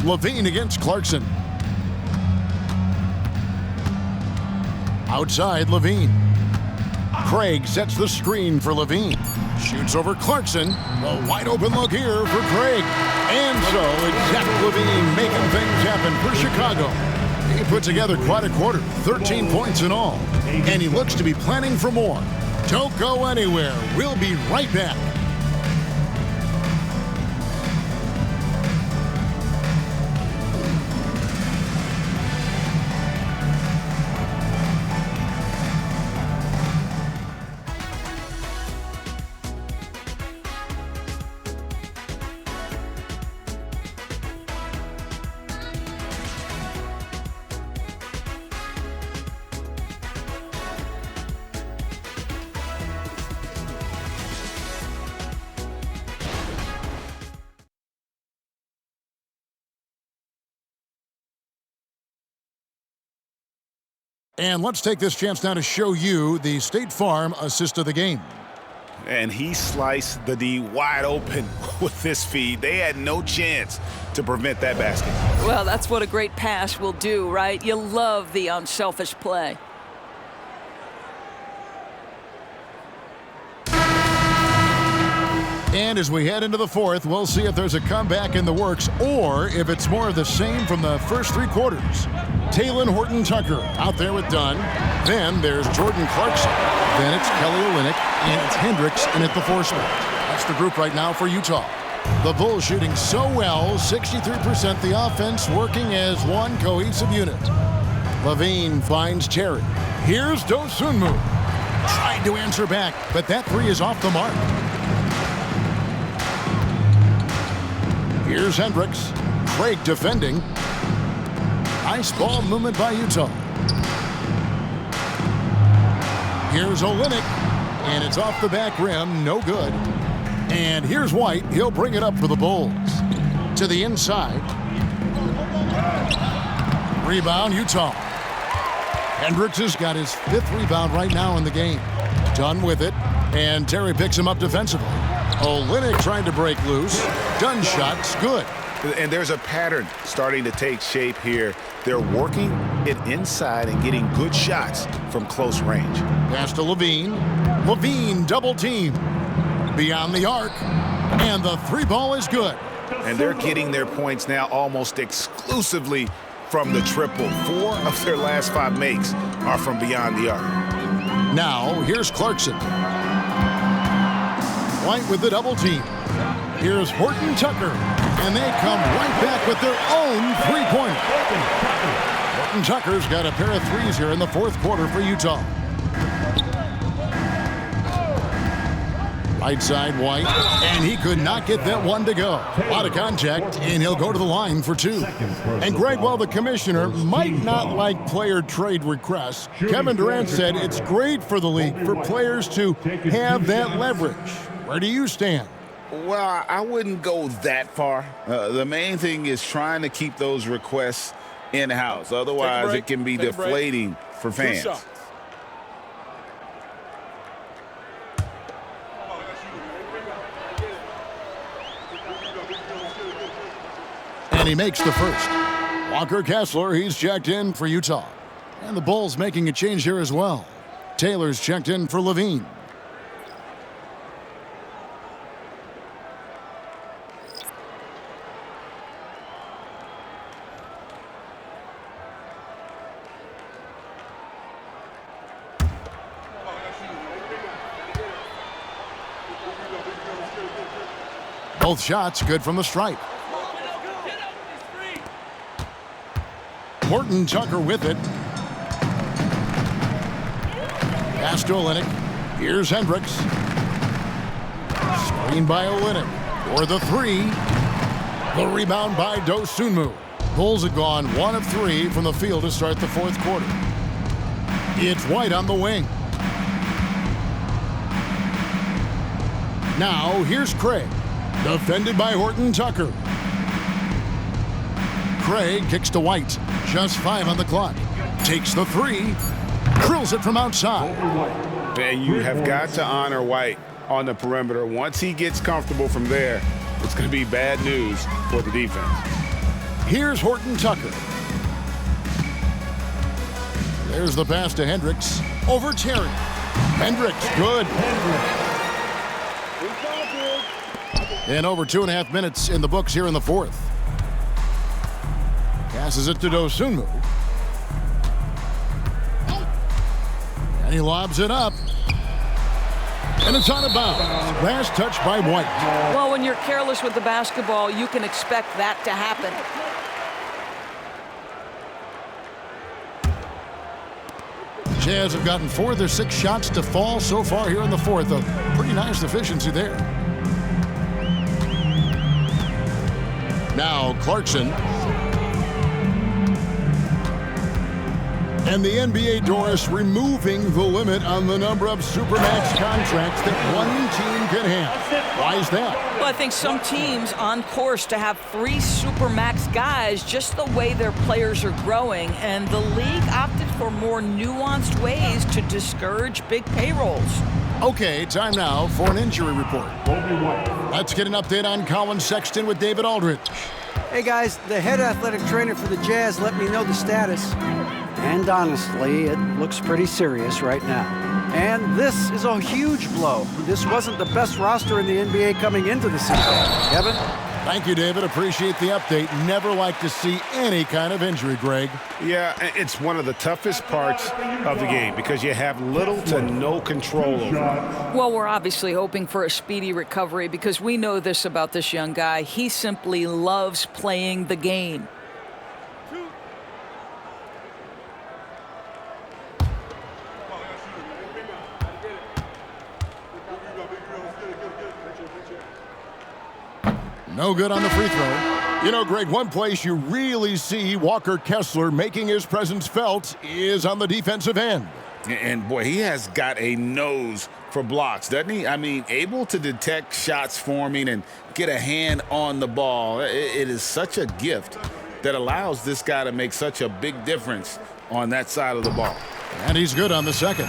Levine against Clarkson. Outside, Levine. Craig sets the screen for Levine. Shoots over Clarkson. A wide open look here for Craig. And so it's Zach Levine making things happen for Chicago. He put together quite a quarter, 13 points in all. And he looks to be planning for more. Don't go anywhere. We'll be right back. And let's take this chance now to show you the State Farm assist of the game. And he sliced the D wide open with this feed. They had no chance to prevent that basket. Well, that's what a great pass will do, right? You love the unselfish play. And as we head into the fourth, we'll see if there's a comeback in the works or if it's more of the same from the first 3 quarters. Talen Horton-Tucker out there with Dunn. Then there's Jordan Clarkson. Then it's Kelly Olynyk, and it's Hendricks in at the 4 spot. That's the group right now for Utah. The Bulls shooting so well, 63%, the offense working as one cohesive unit. Levine finds Terry. Here's Dosunmu. Tried to answer back, but that 3 is off the mark. Here's Hendricks. Craig defending. Nice ball movement by Utah. Here's Olynyk, and it's off the back rim, no good. And here's White. He'll bring it up for the Bulls. To the inside. Rebound, Utah. Hendricks has got his 5th rebound right now in the game. Dunn with it, and Terry picks him up defensively. Olynyk trying to break loose. Dunn shot's good. And there's a pattern starting to take shape here. They're working it inside and getting good shots from close range. Pass to Levine. Levine double team. Beyond the arc. And the 3 ball is good. And they're getting their points now almost exclusively from the triple. 4 of their last 5 makes are from beyond the arc. Now, here's Clarkson. White with the double team. Here's Horton-Tucker. And they come right back with their own 3-pointer. Horton-Tucker's got a pair of 3s here in the 4th quarter for Utah. Right side, White. And he could not get that one to go. Out of contact, and he'll go to the line for 2. And Greg, while the commissioner might not like player trade requests, Kevin Durant said it's great for the league for players to have that leverage. Where do you stand? Well, I wouldn't go that far. The main thing is trying to keep those requests in-house. Otherwise, it can be deflating for fans. And he makes the first. Walker Kessler, he's checked in for Utah. And the Bulls making a change here as well. Taylor's checked in for Levine. Both shots good from the stripe. Horton-Tucker with it. Pass to Olynyk. Here's Hendricks. Screen by Olynyk. For the 3. The rebound by Dosunmu. Bulls had gone 1 of 3 from the field to start the 4th quarter. It's White on the wing. Now, here's Craig, defended by Horton Tucker. Craig kicks to White. Just 5 on the clock. Takes the 3. Drills it from outside. And you have got to honor White on the perimeter. Once he gets comfortable from there, it's going to be bad news for the defense. Here's Horton Tucker. There's the pass to Hendricks. Over Terry. Hendricks, good. And over 2.5 minutes in the books here in the fourth. Passes it to Dosunmu. And he lobs it up. And it's out of bounds. Last touch by White. Well, when you're careless with the basketball, you can expect that to happen. Jazz have gotten 4 of their 6 shots to fall so far here in the fourth. A pretty nice efficiency there. Now Clarkson. And the NBA, Doris, removing the limit on the number of Supermax contracts that one team can have. Why is that? Well, I think some teams on course to have 3 Supermax guys just the way their players are growing, and the league opted for more nuanced ways to discourage big payrolls. Okay, time now for an injury report. Let's get an update on Colin Sexton with David Aldridge. Hey guys, the head athletic trainer for the Jazz let me know the status. And honestly, it looks pretty serious right now. And this is a huge blow. This wasn't the best roster in the NBA coming into the season. Kevin? Thank you, David. Appreciate the update. Never like to see any kind of injury, Greg. Yeah, it's one of the toughest parts of the game because you have little to no control over it. Well, we're obviously hoping for a speedy recovery because we know this about this young guy. He simply loves playing the game. No good on the free throw. You know, Greg, one place you really see Walker Kessler making his presence felt is on the defensive end. And boy, he has got a nose for blocks, doesn't he? I mean, able to detect shots forming and get a hand on the ball. It is such a gift that allows this guy to make such a big difference on that side of the ball. And he's good on the second.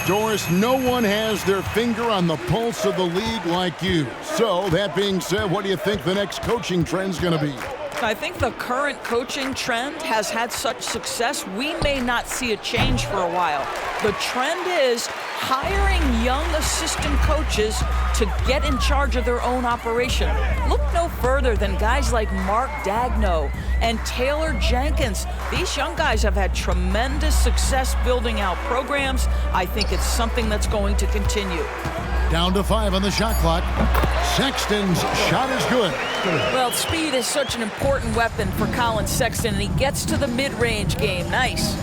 Doris, no one has their finger on the pulse of the league like you. So, that being said, what do you think the next coaching trend's going to be? I think the current coaching trend has had such success, we may not see a change for a while. The trend is hiring young assistant coaches to get in charge of their own operation. Look no further than guys like Mark Dagno and Taylor Jenkins. These young guys have had tremendous success building out programs. I think it's something that's going to continue. Down to 5 on the shot clock. Sexton's shot is good. Well, speed is such an important weapon for Colin Sexton, and he gets to the mid-range game. Nice.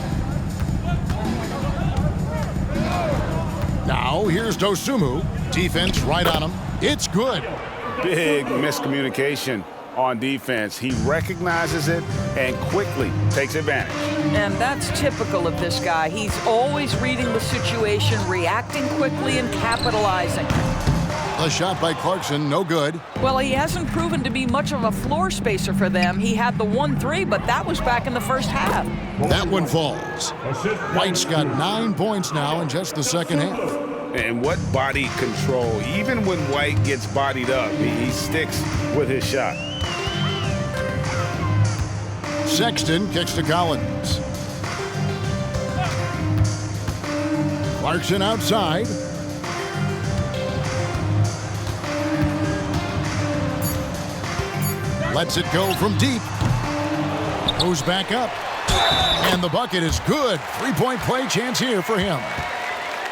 Now, here's Dosunmu. Defense right on him. It's good. Big miscommunication on defense. He recognizes it and quickly takes advantage. And that's typical of this guy. He's always reading the situation, reacting quickly, and capitalizing. A shot by Clarkson, no good. Well, he hasn't proven to be much of a floor spacer for them. He had the 1-3, but that was back in the first half. That one falls. White's got 9 points now in just the second half. And what body control. Even when White gets bodied up, he sticks with his shot. Sexton kicks to Collins. Clarkson outside. Lets it go from deep. Goes back up. And the bucket is good. 3-point play chance here for him.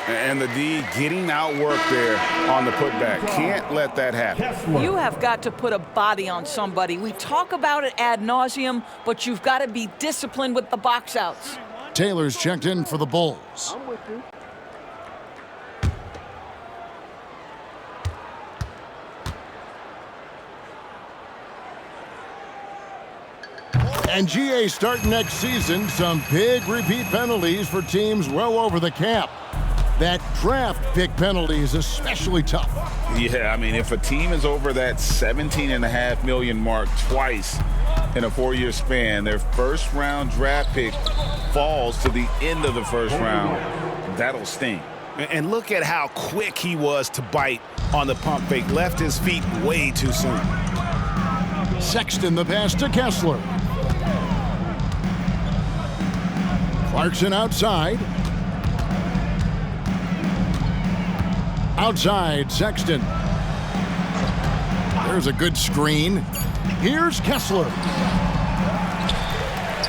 And the D getting outworked there on the putback. Can't let that happen. You have got to put a body on somebody. We talk about it ad nauseum, but you've got to be disciplined with the box outs. Taylor's checked in for the Bulls. And GA starting next season, some big repeat penalties for teams well over the cap. That draft pick penalty is especially tough. Yeah, I mean, if a team is over that $17.5 million mark twice in a 4-year span, their first-round draft pick falls to the end of the first round, that'll sting. And look at how quick he was to bite on the pump fake. Left his feet way too soon. Sexton the pass to Kessler. Clarkson outside. Outside, Sexton. There's a good screen. Here's Kessler.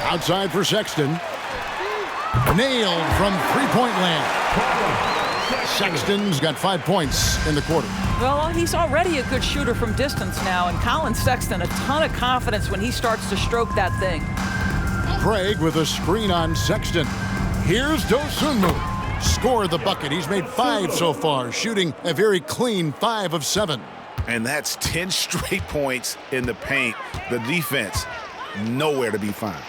Outside for Sexton. Nailed from three-point land. Sexton's got 5 points in the quarter. Well, he's already a good shooter from distance now, and Colin Sexton, a ton of confidence when he starts to stroke that thing. Craig with a screen on Sexton. Here's Dosunmu. Scored the bucket. He's made 5 so far, shooting a very clean 5 of 7. And that's 10 straight points in the paint. The defense, nowhere to be found.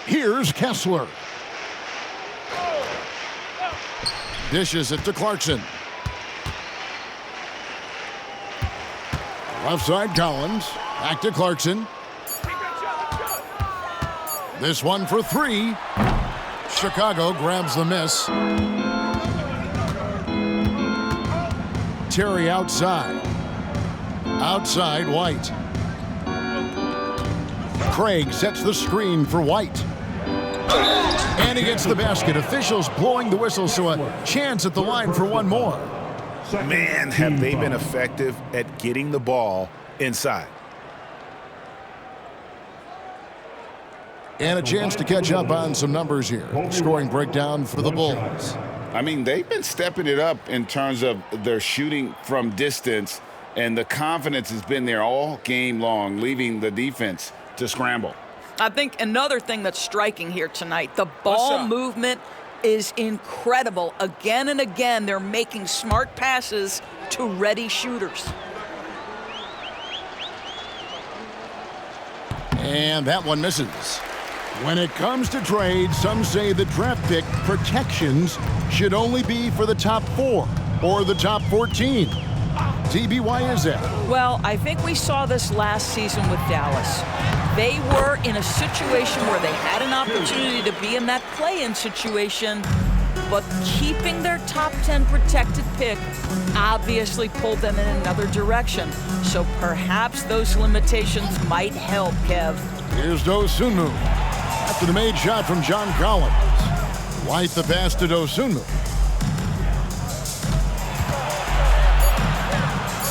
Here's Kessler. Dishes it to Clarkson. Left side, Collins. Back to Clarkson. This one for 3. Chicago grabs the miss. Terry outside. Outside, White. Craig sets the screen for White. And he gets the basket. Officials blowing the whistle, so a chance at the line for one more. Man, have they been effective at getting the ball inside. And a chance to catch up on some numbers here. Scoring breakdown for the Bulls. I mean, they've been stepping it up in terms of their shooting from distance, and the confidence has been there all game long, leaving the defense to scramble. I think another thing that's striking here tonight, the ball movement is incredible. Again and again, they're making smart passes to ready shooters. And that one misses. When it comes to trades, some say the draft pick protections should only be for the top 4 or the top 14. TB, why is that? Well, I think we saw this last season with Dallas. They were in a situation where they had an opportunity to be in that play-in situation, but keeping their top 10 protected pick obviously pulled them in another direction. So perhaps those limitations might help, Kev. Here's Dosunmu. After the made shot from John Collins. White the pass to Dosunmu.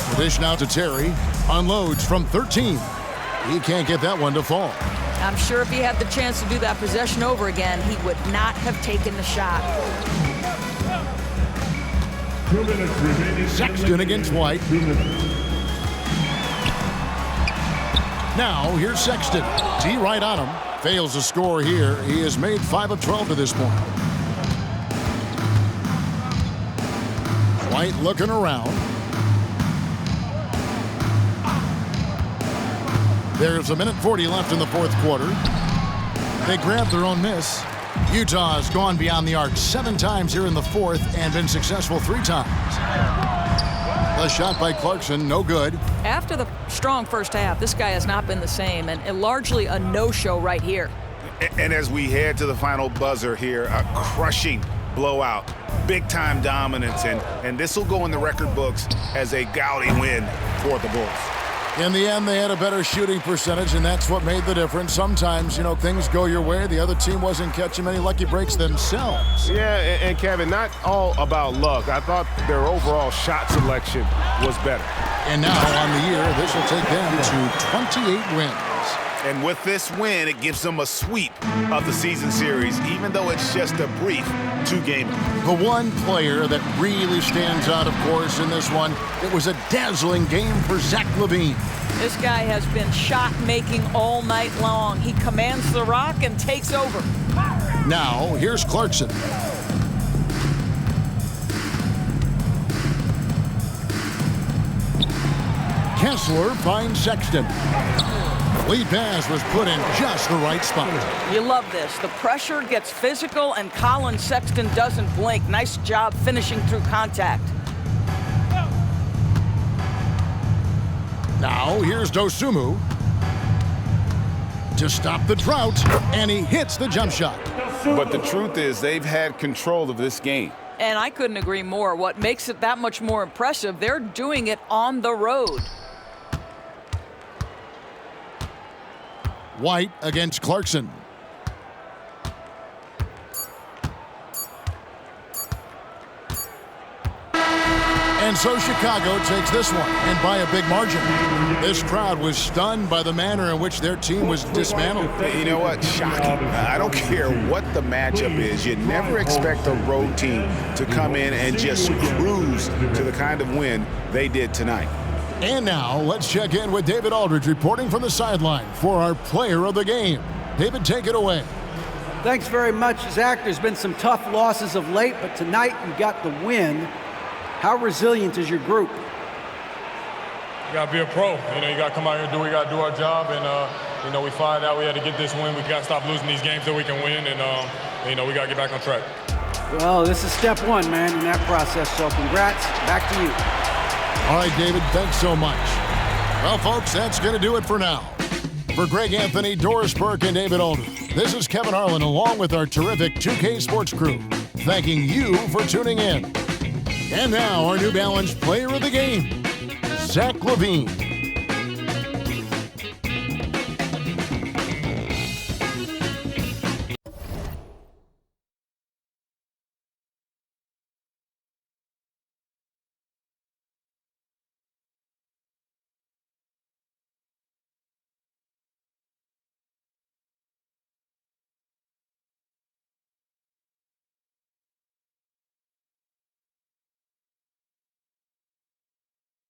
The dish now to Terry. Unloads from 13. He can't get that one to fall. I'm sure if he had the chance to do that possession over again, he would not have taken the shot. 2 minutes remaining. Sexton against White. Now, here's Sexton. D right on him. Fails to score here. He has made 5 of 12 to this point. White looking around. There's a minute 40 left in the fourth quarter. They grabbed their own miss. Utah has gone beyond the arc 7 times here in the fourth and been successful 3 times. The shot by Clarkson, no good. After the strong first half, this guy has not been the same, and largely a no-show right here. And as we head to the final buzzer here, a crushing blowout, big-time dominance, and this will go in the record books as a gaudy win for the Bulls. In the end, they had a better shooting percentage, and that's what made the difference. Sometimes, you know, things go your way. The other team wasn't catching many lucky breaks themselves. Yeah, and Kevin, not all about luck. I thought their overall shot selection was better. And now on the year, this will take them to 28 wins. And with this win, it gives them a sweep of the season series, even though it's just a brief 2-gamer. The one player that really stands out, of course, in this one, it was a dazzling game for Zach LaVine. This guy has been shot-making all night long. He commands the rock and takes over. Now, here's Clarkson. Kessler finds Sexton. Lead pass was put in just the right spot. You love this. The pressure gets physical, and Colin Sexton doesn't blink. Nice job finishing through contact. Now, here's Dosunmu to stop the drought, and he hits the jump shot. But the truth is, they've had control of this game. And I couldn't agree more. What makes it that much more impressive, they're doing it on the road. White against Clarkson. And so Chicago takes this one, and by a big margin. This crowd was stunned by the manner in which their team was dismantled. You know what? Shocking. I don't care what the matchup is. You never expect a road team to come in and just cruise to the kind of win they did tonight. And now, let's check in with David Aldridge reporting from the sideline for our player of the game. David, take it away. Thanks very much, Zach. There's been some tough losses of late, but tonight you got the win. How resilient is your group? You got to be a pro. You know, you got to come out here and we got to do our job. And, you know, we find out we had to get this win. We got to stop losing these games so we can win. And, you know, we got to get back on track. Well, this is step one, man, in that process. So congrats. Back to you. All right, David, thanks so much. Well, folks, that's going to do it for now. For Greg Anthony, Doris Burke, and David Aldridge, this is Kevin Harlan along with our terrific 2K Sports crew, thanking you for tuning in. And now, our New Balance player of the game, Zach LaVine.